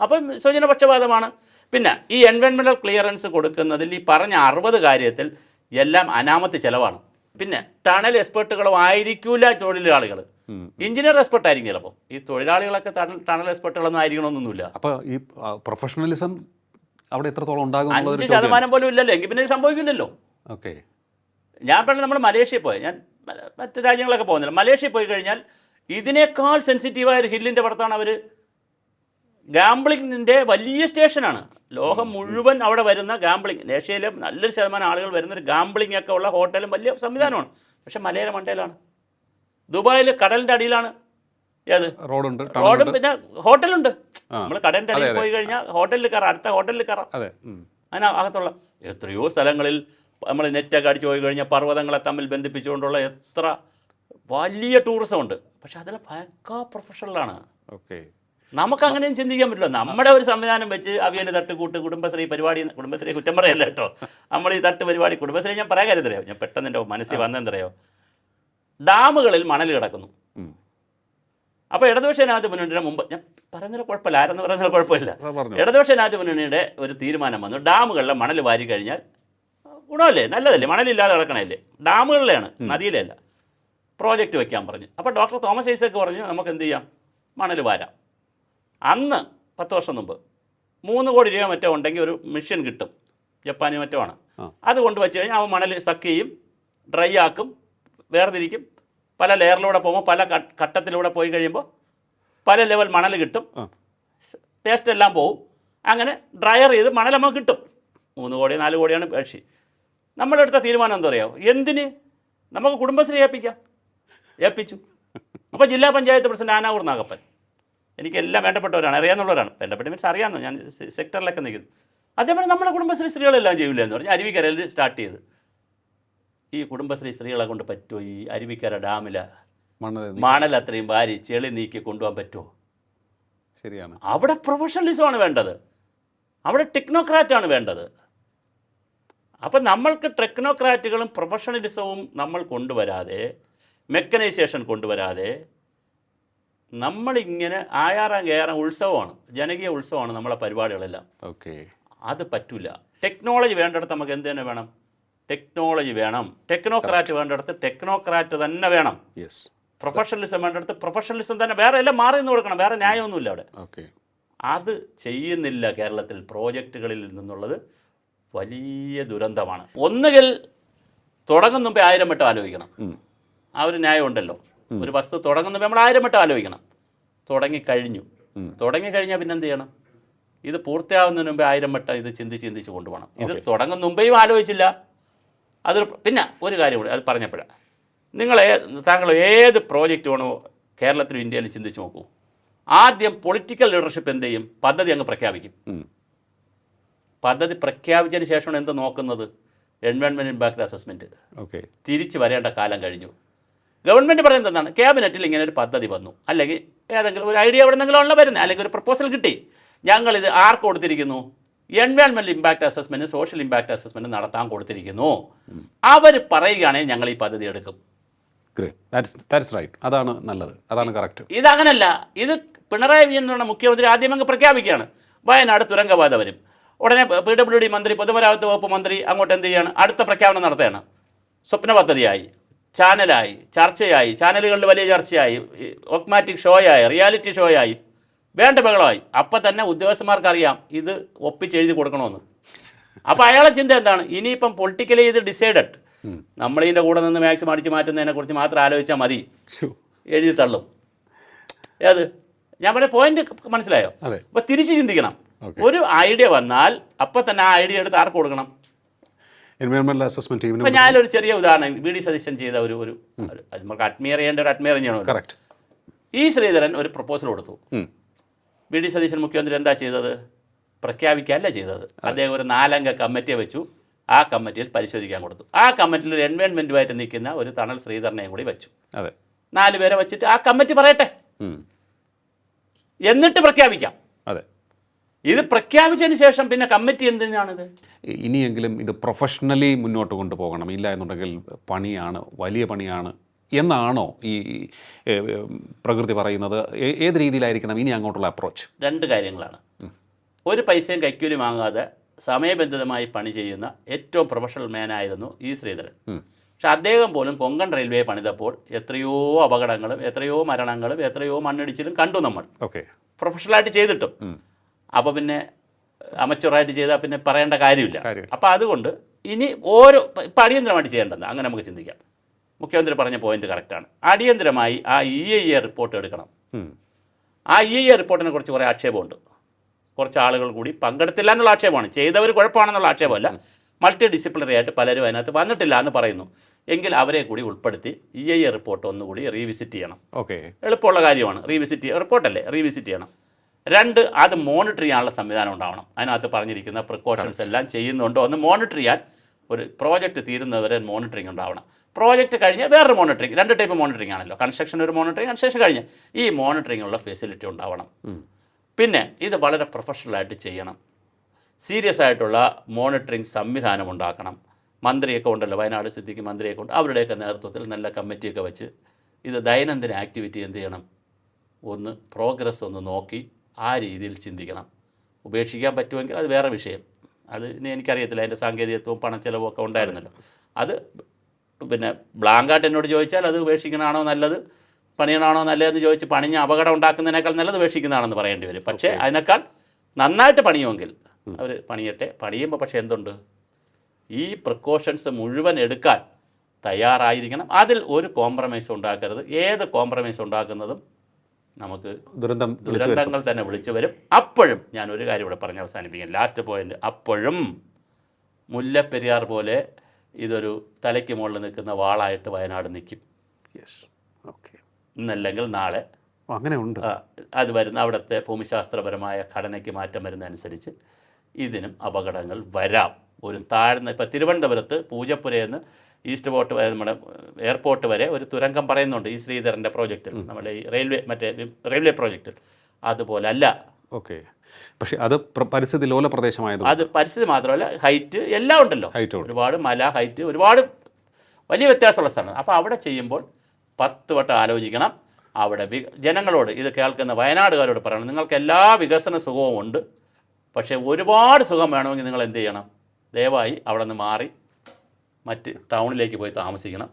അപ്പം സ്വജനപക്ഷപാതമാണ്. പിന്നെ ഈ എൻവയോൺമെന്റൽ ക്ലിയറൻസ് കൊടുക്കുന്നതിൽ ഈ പറഞ്ഞ 60 കാര്യത്തിൽ എല്ലാം അനാമത്ത് ചിലവാണ്. പിന്നെ ടണൽ എക്സ്പെർട്ടുകളും ആയിരിക്കില്ല തൊഴിലാളികൾ, എഞ്ചിനീയർ എക്സ്പെർട്ട് ആയിരിക്കും ചിലപ്പോൾ. ഈ തൊഴിലാളികളൊക്കെ ടണൽ എക്സ്പെർട്ടുകളൊന്നും ആയിരിക്കണമെന്നൊന്നുമില്ല. അപ്പോൾ ഈ പ്രൊഫഷണലിസം അവിടെ എത്രത്തോളം ഉണ്ടാകും? 5% പോലും ഇല്ലല്ലോ, എങ്കിൽ പിന്നെ ഇത് സംഭവിക്കില്ലല്ലോ. ഓക്കെ. ഞാൻ പറഞ്ഞ നമ്മൾ മലേഷ്യയിൽ പോയി, ഞാൻ മറ്റ് രാജ്യങ്ങളൊക്കെ പോകുന്നില്ല, മലേഷ്യയിൽ പോയി കഴിഞ്ഞാൽ ഇതിനേക്കാൾ സെൻസിറ്റീവായ ഒരു ഹില്ലിൻ്റെ പുറത്താണ് അവർ. ഗാംബ്ലിങ്ങിൻ്റെ വലിയ സ്റ്റേഷനാണ്, ലോകം മുഴുവൻ അവിടെ വരുന്ന ഗാംബ്ലിങ്, ഏഷ്യയിലെ നല്ലൊരു ശതമാനം ആളുകൾ വരുന്നൊരു ഗാംബ്ലിംഗ് ഒക്കെ ഉള്ള ഹോട്ടലും വലിയ സംവിധാനമാണ്. പക്ഷേ മലയുടെ മണ്ടയിലാണ്. ദുബായിൽ കടലിൻ്റെ അടിയിലാണ് ഏത് റോഡും പിന്നെ ഹോട്ടലുണ്ട്. നമ്മൾ കടലിൻ്റെ അടിയിൽ പോയി കഴിഞ്ഞാൽ ഹോട്ടലിൽ കയറാം, അടുത്ത ഹോട്ടലിൽ കയറാം. അതിനകത്തുള്ള എത്രയോ സ്ഥലങ്ങളിൽ നമ്മൾ നെറ്റൊക്കെ അടിച്ചു പോയി കഴിഞ്ഞാൽ പർവ്വതങ്ങളെ തമ്മിൽ ബന്ധിപ്പിച്ചുകൊണ്ടുള്ള എത്ര വലിയ ടൂറിസം ഉണ്ട്. പക്ഷെ അതിൽ ഭയങ്കര പ്രൊഫഷണലാണ്. ഓക്കെ. നമുക്ക് അങ്ങനെയും ചിന്തിക്കാൻ പറ്റില്ല. നമ്മുടെ ഒരു സംവിധാനം വെച്ച് അവിയൽ തട്ടുകൂട്ട് കുടുംബശ്രീ പരിപാടി, കുടുംബശ്രീ കുറ്റം പറയല്ല കേട്ടോ, നമ്മൾ ഈ തട്ട് പരിപാടി കുടുംബശ്രീ ഞാൻ പറയാൻ കാര്യം തരാമോ, ഞാൻ പെട്ടെന്ന് എൻ്റെ മനസ്സിൽ വന്നെന്തറിയോ, ഡാമുകളിൽ മണൽ കിടക്കുന്നു. അപ്പോൾ ഇടതുപക്ഷ ജനാധിപത്യ മുന്നണിയുടെ മുമ്പ്, ഞാൻ പറയുന്നതിൽ കുഴപ്പമില്ല, ആരെന്ന് പറയുന്നതിൽ കുഴപ്പമില്ല, ഇടതുപക്ഷ ജനാധിപത്യ മുന്നണിയുടെ ഒരു തീരുമാനം വന്നു, ഡാമുകളിലെ മണൽ വാരി കഴിഞ്ഞാൽ ഗുണമല്ലേ, നല്ലതല്ലേ, മണലില്ലാതെ കിടക്കണല്ലേ, ഡാമുകളിലെയാണ്, നദിയിലല്ല. പ്രോജക്റ്റ് വയ്ക്കാൻ പറഞ്ഞു. അപ്പോൾ ഡോക്ടർ തോമസ് ഐസക്ക് പറഞ്ഞു നമുക്ക് എന്ത് ചെയ്യാം, മണൽ വാരാം. അന്ന് 10 വർഷം മുമ്പ് 3 കോടി രൂപ മറ്റോ ഉണ്ടെങ്കിൽ ഒരു മെഷീൻ കിട്ടും, ജപ്പാനി മറ്റോ ആണ്. അത് കൊണ്ട് വെച്ച് കഴിഞ്ഞാൽ അവൻ മണൽ സക്ക് ചെയ്യും, ഡ്രൈ ആക്കും, വേർതിരിക്കും, പല ലെയറിലൂടെ പോകുമ്പോൾ പല ഘട്ടത്തിലൂടെ പോയി കഴിയുമ്പോൾ പല ലെവൽ മണൽ കിട്ടും, പേസ്റ്റ് എല്ലാം പോവും. അങ്ങനെ ഡ്രയർ ചെയ്ത് മണൽ നമുക്ക് കിട്ടും. 3 കോടി 4 കോടിയാണ് പക്ഷി. നമ്മളെടുത്ത തീരുമാനം എന്താ പറയുക, എന്തിന് നമുക്ക് കുടുംബശ്രീ ഏൽപ്പിച്ചു. അപ്പോൾ ജില്ലാ പഞ്ചായത്ത് പ്രസിഡന്റ് ആനാവൂർ നാഗപ്പൻ, എനിക്കെല്ലാം വേണ്ടപ്പെട്ടവരാണ്, അറിയാവുന്നവരാണ്, വേണ്ടപ്പെട്ട മീൻസ് അറിയാമെന്ന്, ഞാൻ സെക്ടറിലൊക്കെ നിൽക്കുന്നു. അതേപോലെ നമ്മുടെ കുടുംബശ്രീ സ്ത്രീകളെല്ലാം ചെയ്യില്ല എന്ന് പറഞ്ഞ് അരുവിക്കരയിൽ സ്റ്റാർട്ട് ചെയ്ത്. ഈ കുടുംബശ്രീ സ്ത്രീകളെ കൊണ്ട് പറ്റുമോ ഈ അരുവിക്കര ഡാമിലെ മണൽ അത്രയും വാരി ചെളി നീക്കി കൊണ്ടുപോകാൻ പറ്റുമോ? ശരിയാണ്. അവിടെ പ്രൊഫഷണലിസമാണ് വേണ്ടത്, അവിടെ ടെക്നോക്രാറ്റാണ് വേണ്ടത്. അപ്പം നമ്മൾക്ക് ടെക്നോക്രാറ്റുകളും പ്രൊഫഷണലിസവും നമ്മൾ കൊണ്ടുവരാതെ, മെക്കനൈസേഷൻ കൊണ്ടുവരാതെ, നമ്മളിങ്ങനെ ആയാറാം കയറാൻ ഉത്സവമാണ്, ജനകീയ ഉത്സവമാണ് നമ്മളെ പരിപാടികളെല്ലാം. ഓക്കെ. അത് പറ്റില്ല. ടെക്നോളജി വേണ്ടിടത്ത് നമുക്ക് എന്ത് തന്നെ വേണം, ടെക്നോളജി വേണം. ടെക്നോക്രാറ്റ് വേണ്ടിടത്ത് ടെക്നോക്രാറ്റ് തന്നെ വേണം. പ്രൊഫഷണലിസം വേണ്ടിടത്ത് പ്രൊഫഷണലിസം തന്നെ, വേറെ എല്ലാം മാറി നിന്ന് കൊടുക്കണം, വേറെ ന്യായമൊന്നുമില്ല അവിടെ. ഓക്കെ. അത് ചെയ്യുന്നില്ല കേരളത്തിൽ. പ്രോജക്റ്റുകളിൽ നിന്നുള്ളത് വലിയ ദുരന്തമാണ്. ഒന്നുകിൽ തുടങ്ങും മുമ്പേ 1000 വട്ടം ആലോചിക്കണം, ആ ഒരു ന്യായം ഉണ്ടല്ലോ. ഒരു വസ്തു തുടങ്ങുന്ന നമ്മൾ 1000 വട്ടം ആലോചിക്കണം. തുടങ്ങിക്കഴിഞ്ഞാൽ പിന്നെ എന്ത് ചെയ്യണം, ഇത് പൂർത്തിയാവുന്നതിന് മുമ്പേ 1000 വട്ടം ഇത് ചിന്തിച്ച് കൊണ്ടുപോകണം. ഇത് തുടങ്ങുന്ന മുമ്പേയും ആലോചിച്ചില്ല. അതൊരു പിന്നെ ഒരു കാര്യം കൂടി അത് പറഞ്ഞപ്പോഴാണ്, താങ്കൾ ഏത് പ്രോജക്റ്റ് വേണോ കേരളത്തിലും ഇന്ത്യയിലും ചിന്തിച്ച് നോക്കൂ. ആദ്യം പൊളിറ്റിക്കൽ ലീഡർഷിപ്പ് എന്ത് ചെയ്യും, പദ്ധതി അങ്ങ് പ്രഖ്യാപിക്കും. പദ്ധതി പ്രഖ്യാപിച്ചതിന് ശേഷമാണ് എന്ത് നോക്കുന്നത്, എൻവയോൺമെൻറ്റ് ഇമ്പാക്റ്റ് അസസ്മെൻറ്റ്. ഓക്കെ. തിരിച്ചു വരേണ്ട കാലം കഴിഞ്ഞു. ഗവൺമെൻറ് പറയുന്നത് എന്താണ്, ക്യാബിനറ്റിൽ ഇങ്ങനെ ഒരു പദ്ധതി വന്നു, അല്ലെങ്കിൽ ഏതെങ്കിലും ഒരു ഐഡിയ എവിടെ നിന്നെങ്കിലും ഉള്ള വരുന്നത്, അല്ലെങ്കിൽ ഒരു പ്രപ്പോസൽ കിട്ടി, ഞങ്ങളിത് ആർക്ക് കൊടുത്തിരിക്കുന്നു, environment impact assessment social impact assessment നടത്താൻ കൊടുത്തിരിക്കുന്നു. അവർ പറയുകയാണെങ്കിൽ ഞങ്ങൾ ഈ പദ്ധതി എടുക്കും. അതാണ് നല്ലത്, അതാണ് കറക്റ്റ്. ഇതങ്ങനല്ല. ഇത് പിണറായി വിജയൻ എന്ന് പറഞ്ഞ മുഖ്യമന്ത്രി ആദ്യം അങ്ങ് പ്രഖ്യാപിക്കുകയാണ്, വയനാട് തുരങ്കപാത വരും. ഉടനെ PWD മന്ത്രി, പൊതുമരാമത്ത് വകുപ്പ് മന്ത്രി അങ്ങോട്ട് എന്ത് ചെയ്യാണ്, അടുത്ത പ്രഖ്യാപനം നടത്തുകയാണ്. സ്വപ്ന പദ്ധതിയായി, ചാനലായി, ചർച്ചയായി, ചാനലുകളിൽ വലിയ ചർച്ചയായി, ഒക്മാറ്റിക് ഷോയായി, റിയാലിറ്റി ഷോയായി, വേണ്ട ബഹളമായി. അപ്പം തന്നെ ഉദ്യോഗസ്ഥന്മാർക്കറിയാം ഇത് ഒപ്പിച്ചെഴുതി കൊടുക്കണമെന്ന്. അപ്പോൾ അയാളെ ചിന്ത എന്താണ്, ഇനിയിപ്പം പൊളിറ്റിക്കലി ഇത് ഡിസൈഡഡ്, നമ്മളിതിൻ്റെ കൂടെ നിന്ന് മാക്സിമം അടിച്ച് മാറ്റുന്നതിനെക്കുറിച്ച് മാത്രം ആലോചിച്ചാൽ മതി, എഴുതി തള്ളും. ഏത് ഞാൻ പറഞ്ഞ പോയിന്റ് മനസ്സിലായോ? അപ്പോൾ തിരിച്ച് ചിന്തിക്കണം. ഒരു ഐഡിയ വന്നാൽ അപ്പം തന്നെ ആ ഐഡിയ എടുത്ത് ആർക്ക് കൊടുക്കണം? എൻവയോൺമെന്റൽ അസസ്മെന്റ് ടീമിന്. ഇപ്പം ഞാനൊരു ചെറിയ ഉദാഹരണം, VD സതീശൻ ചെയ്ത ഒരു നമുക്ക് അഡ്മയർ ചെയ്യേണ്ട ഒരു അഡ്മയർ ചെയ്യണോ? കറക്റ്റ്. ഈ ശ്രീധരൻ ഒരു പ്രപ്പോസൽ കൊടുത്തു. VD സതീശൻ മുഖ്യമന്ത്രി എന്താ ചെയ്തത്, പ്രഖ്യാപിക്കുകയല്ല ചെയ്തത്. അദ്ദേഹം ഒരു 4 അംഗ കമ്മിറ്റിയെ വെച്ചു, ആ കമ്മിറ്റിയിൽ പരിശോധിക്കാൻ കൊടുത്തു. ആ കമ്മിറ്റിയിൽ ഒരു എൻവയോൺമെൻറ്റുമായിട്ട് നിൽക്കുന്ന ഒരു തണൽ ശ്രീധരനെയും കൂടി വെച്ചു. 4 പേരെ വെച്ചിട്ട് ആ കമ്മിറ്റി പറയട്ടെ, എന്നിട്ട് പ്രഖ്യാപിക്കാം. അതെ. ഇത് പ്രഖ്യാപിച്ചതിന് ശേഷം പിന്നെ കമ്മിറ്റി എന്തിനാണിത്? ഇനിയെങ്കിലും ഇത് പ്രൊഫഷണലി മുന്നോട്ട് കൊണ്ടുപോകണം, ഇല്ല എന്നുണ്ടെങ്കിൽ പണിയാണ്, വലിയ പണിയാണ് എന്നാണോ ഈ പ്രകൃതി പറയുന്നത്? ഏത് രീതിയിലായിരിക്കണം ഇനി അങ്ങോട്ടുള്ള അപ്രോച്ച്? രണ്ട് കാര്യങ്ങളാണ്. ഒരു പൈസയും കൈക്കൂലി വാങ്ങാതെ സമയബന്ധിതമായി പണി ചെയ്യുന്ന ഏറ്റവും പ്രൊഫഷണൽ മാനായിരുന്നു ഇ ശ്രീധരൻ. പക്ഷെ അദ്ദേഹം പോലും കൊങ്കൺ റെയിൽവേ പണിതപ്പോൾ എത്രയോ അപകടങ്ങളും എത്രയോ മരണങ്ങളും എത്രയോ മണ്ണിടിച്ചിലും കണ്ടു നമ്മൾ. പ്രൊഫഷണലായിട്ട് ചെയ്തിട്ടും. അപ്പോൾ പിന്നെ അമച്വറായിട്ട് ചെയ്താൽ പിന്നെ പറയേണ്ട കാര്യമില്ല. അപ്പോൾ അതുകൊണ്ട് ഇനി ഓരോ ഇപ്പം അടിയന്തരമായിട്ട് ചെയ്യേണ്ടത് അങ്ങനെ നമുക്ക് ചിന്തിക്കാം. മുഖ്യമന്ത്രി പറഞ്ഞ പോയിന്റ് കറക്റ്റാണ്. അടിയന്തരമായി ആ EIA റിപ്പോർട്ട് എടുക്കണം. ആ EIA റിപ്പോർട്ടിനെ കുറിച്ച് കുറേ ആക്ഷേപമുണ്ട്. കുറച്ച് ആളുകൾ കൂടി പങ്കെടുത്തില്ല എന്നുള്ള ആക്ഷേപമാണ്. ചെയ്തവർ കുഴപ്പമാണെന്നുള്ള ആക്ഷേപമല്ല. മൾട്ടി ഡിസിപ്ലിനറി ആയിട്ട് പലരും അതിനകത്ത് വന്നിട്ടില്ല എന്ന് പറയുന്നു. എങ്കിൽ അവരെ കൂടി ഉൾപ്പെടുത്തി EIA റിപ്പോർട്ട് ഒന്നുകൂടി റീവിസിറ്റ് ചെയ്യണം. എളുപ്പമുള്ള കാര്യമാണ്. റിപ്പോർട്ടല്ലേ, റീവിസിറ്റ് ചെയ്യണം. 2, അത് മോണിറ്റർ ചെയ്യാനുള്ള സംവിധാനം ഉണ്ടാവണം. അതിനകത്ത് പറഞ്ഞിരിക്കുന്ന പ്രിക്കോഷൻസ് എല്ലാം ചെയ്യുന്നുണ്ടോ ഒന്ന് മോണിറ്റർ ചെയ്യാൻ ഒരു പ്രോജക്റ്റ് തീരുന്നവരെ മോണിറ്ററിംഗ് ഉണ്ടാവണം. പ്രോജക്റ്റ് കഴിഞ്ഞ് വേറൊരു മോണിറ്ററിംഗ്, 2 ടൈപ്പ് മോണിറ്ററിംഗ് ആണല്ലോ. കൺസ്ട്രക്ഷൻ ഒരു മോണിറ്ററിംഗ്, കൺസ്ട്രക്ഷൻ കഴിഞ്ഞ് ഈ മോണിറ്ററിംഗുള്ള ഫെസിലിറ്റി ഉണ്ടാവണം. പിന്നെ ഇത് വളരെ പ്രൊഫഷണലായിട്ട് ചെയ്യണം. സീരിയസ് ആയിട്ടുള്ള മോണിറ്ററിംഗ് സംവിധാനം ഉണ്ടാക്കണം. മന്ത്രിയൊക്കെ ഉണ്ടല്ലോ, വയനാട് സിദ്ദിഖ് മന്ത്രിയൊക്കെ ഉണ്ട്. അവരുടെയൊക്കെ നേതൃത്വത്തിൽ നല്ല കമ്മിറ്റിയൊക്കെ വെച്ച് ഇത് ദൈനംദിന ആക്ടിവിറ്റി എന്ത് ചെയ്യണം, ഒന്ന് പ്രോഗ്രസ് ഒന്ന് നോക്കി ആ രീതിയിൽ ചിന്തിക്കണം. ഉപേക്ഷിക്കാൻ പറ്റുമെങ്കിൽ അത് വേറെ വിഷയം. അത് ഇനി എനിക്കറിയത്തില്ല, അതിൻ്റെ സാങ്കേതികത്വവും പണച്ചെലവും ഒക്കെ ഉണ്ടായിരുന്നല്ലോ. അത് പിന്നെ ബ്ലാങ്കായിട്ട് എന്നോട് ചോദിച്ചാൽ അത് ഉപേക്ഷിക്കണമാണോ നല്ലത്, പണിയണമാണോ നല്ലതെന്ന് ചോദിച്ച് പണിഞ്ഞ് അപകടം ഉണ്ടാക്കുന്നതിനേക്കാൾ നല്ലത് ഉപേക്ഷിക്കുന്നതാണെന്ന് പറയേണ്ടി വരും. പക്ഷേ അതിനേക്കാൾ നന്നായിട്ട് പണിയുമെങ്കിൽ അവർ പണിയട്ടെ. പണിയുമ്പോൾ പക്ഷേ എന്തുണ്ട്, ഈ പ്രിക്കോഷൻസ് മുഴുവൻ എടുക്കാൻ തയ്യാറായിരിക്കണം. അതിൽ ഒരു കോംപ്രമൈസ് ഉണ്ടാക്കരുത്. ഏത് കോംപ്രമൈസ് ഉണ്ടാക്കുന്നതും നമുക്ക് ദുരന്തങ്ങൾ തന്നെ വിളിച്ചു വരും. അപ്പോഴും ഞാൻ ഒരു കാര്യം ഇവിടെ പറഞ്ഞ് അവസാനിപ്പിക്കാം, ലാസ്റ്റ് പോയിന്റ്. അപ്പോഴും മുല്ലപ്പെരിയാർ പോലെ ഇതൊരു തലയ്ക്ക് മുകളിൽ നിൽക്കുന്ന വാളായിട്ട് വയനാട് നിൽക്കും. ഇന്നല്ലെങ്കിൽ നാളെ അങ്ങനെ ഉണ്ട്. അത് വരുന്ന അവിടുത്തെ ഭൂമിശാസ്ത്രപരമായ ഘടനയ്ക്ക് മാറ്റം വരുന്നതനുസരിച്ച് ഇതിനും അപകടങ്ങൾ വരാം. ഒരു താഴ്ന്ന ഇപ്പോൾ തിരുവനന്തപുരത്ത് പൂജപ്പുരയെന്ന് ഈസ്റ്റ് പോർട്ട് വരെ നമ്മുടെ എയർപോർട്ട് വരെ ഒരു തുരങ്കം പറയുന്നുണ്ട് ഈ ശ്രീധരൻ്റെ പ്രോജക്റ്റിൽ, നമ്മുടെ ഈ റെയിൽവേ പ്രോജക്റ്റിൽ. അതുപോലെ അല്ല. പക്ഷേ അത് പരിസ്ഥിതി ലോല പ്രദേശമായത്, അത് പരിസ്ഥിതി മാത്രമല്ല ഹൈറ്റ് എല്ലാം ഉണ്ടല്ലോ. ഒരുപാട് മല, ഹൈറ്റ്, ഒരുപാട് വലിയ വ്യത്യാസമുള്ള സ്ഥലമാണ്. അപ്പോൾ അവിടെ ചെയ്യുമ്പോൾ 10 വട്ടം ആലോചിക്കണം. അവിടെ ജനങ്ങളോട്, ഇത് കേൾക്കുന്ന വയനാടുകാരോട് പറയണം, നിങ്ങൾക്ക് എല്ലാ വികസന സുഖവും ഉണ്ട്, പക്ഷേ ഒരുപാട് സുഖം വേണമെങ്കിൽ നിങ്ങൾ എന്ത് ചെയ്യണം, ദയവായി അവിടെ നിന്ന് മാറി മറ്റ് ടൗണിലേക്ക് പോയി താമസിക്കണം.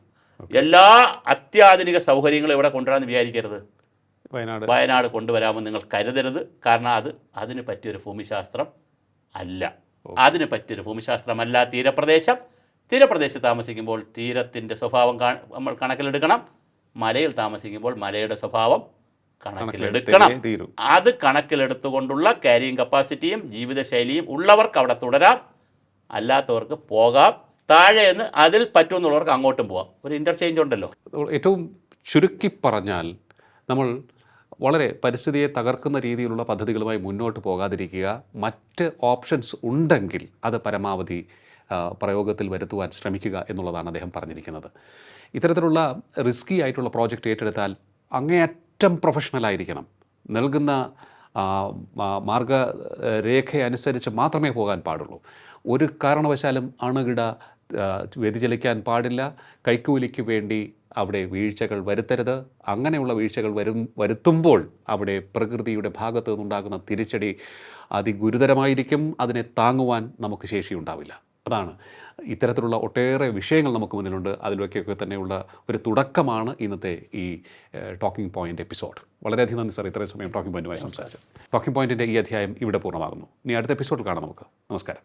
എല്ലാ അത്യാധുനിക സൗകര്യങ്ങളും ഇവിടെ കൊണ്ടുവരാമെന്ന് വിചാരിക്കരുത്. വയനാട് കൊണ്ടുവരാമെന്ന് നിങ്ങൾ കരുതരുത്. കാരണം അതിന് പറ്റിയൊരു ഭൂമിശാസ്ത്രം അല്ല. അതിന് പറ്റിയൊരു ഭൂമിശാസ്ത്രമല്ല തീരപ്രദേശത്ത് താമസിക്കുമ്പോൾ തീരത്തിൻ്റെ സ്വഭാവം നമ്മൾ കണക്കിലെടുക്കണം. മലയിൽ താമസിക്കുമ്പോൾ മലയുടെ സ്വഭാവം കണക്കിലെടുക്കണം. അത് കണക്കിലെടുത്തുകൊണ്ടുള്ള ക്യാരിയിങ് കപ്പാസിറ്റിയും ജീവിതശൈലിയും ഉള്ളവർക്ക് അവിടെ തുടരാം, അല്ലാത്തവർക്ക് പോകാം. താഴെ നിന്ന് അതിൽ പറ്റുമെന്നുള്ളവർക്ക് അങ്ങോട്ടും പോകാം. ഒരു ഇൻ്റർചേഞ്ച് ഉണ്ടല്ലോ. ഏറ്റവും ചുരുക്കി പറഞ്ഞാൽ നമ്മൾ വളരെ പരിസ്ഥിതിയെ തകർക്കുന്ന രീതിയിലുള്ള പദ്ധതികളുമായി മുന്നോട്ട് പോകാതിരിക്കുക. മറ്റ് ഓപ്ഷൻസ് ഉണ്ടെങ്കിൽ അത് പരമാവധി പ്രയോഗത്തിൽ വരുത്തുവാൻ ശ്രമിക്കുക എന്നുള്ളതാണ് അദ്ദേഹം പറഞ്ഞിരിക്കുന്നത്. ഇത്തരത്തിലുള്ള റിസ്കി ആയിട്ടുള്ള പ്രോജക്റ്റ് ഏറ്റെടുത്താൽ അങ്ങേയറ്റം പ്രൊഫഷണലായിരിക്കണം. നൽകുന്ന മാർഗരേഖയനുസരിച്ച് മാത്രമേ പോകാൻ പാടുള്ളൂ. ഒരു കാരണവശാലും അണുകിട വ്യതിചലിക്കാൻ പാടില്ല. കൈക്കൂലിക്ക് വേണ്ടി അവിടെ വീഴ്ചകൾ വരുത്തരുത്. അങ്ങനെയുള്ള വീഴ്ചകൾ വരുത്തുമ്പോൾ അവിടെ പ്രകൃതിയുടെ ഭാഗത്തു നിന്നുണ്ടാകുന്ന തിരിച്ചടി അതിഗുരുതരമായിരിക്കും. അതിനെ താങ്ങുവാൻ നമുക്ക് ശേഷിയുണ്ടാവില്ല. അതാണ് ഇത്തരത്തിലുള്ള ഒട്ടേറെ വിഷയങ്ങൾ നമുക്ക് മുന്നിലുണ്ട്. അതിലൊക്കെ തന്നെയുള്ള ഒരു തുടക്കമാണ് ഇന്നത്തെ ഈ ടോക്കിംഗ് പോയിൻ്റ് എപ്പിസോഡ്. വളരെയധികം നന്ദി സാർ, ഇത്രയും സമയം ടോക്കിംഗ് പോയിൻറ്റുമായി സംസാരിച്ചു. ടോക്കിംഗ് പോയിൻറ്റിൻ്റെ ഈ അധ്യായം ഇവിടെ പൂർണ്ണമാകുന്നു. ഇനി അടുത്ത എപ്പിസോഡിൽ കാണാം നമുക്ക്. നമസ്കാരം.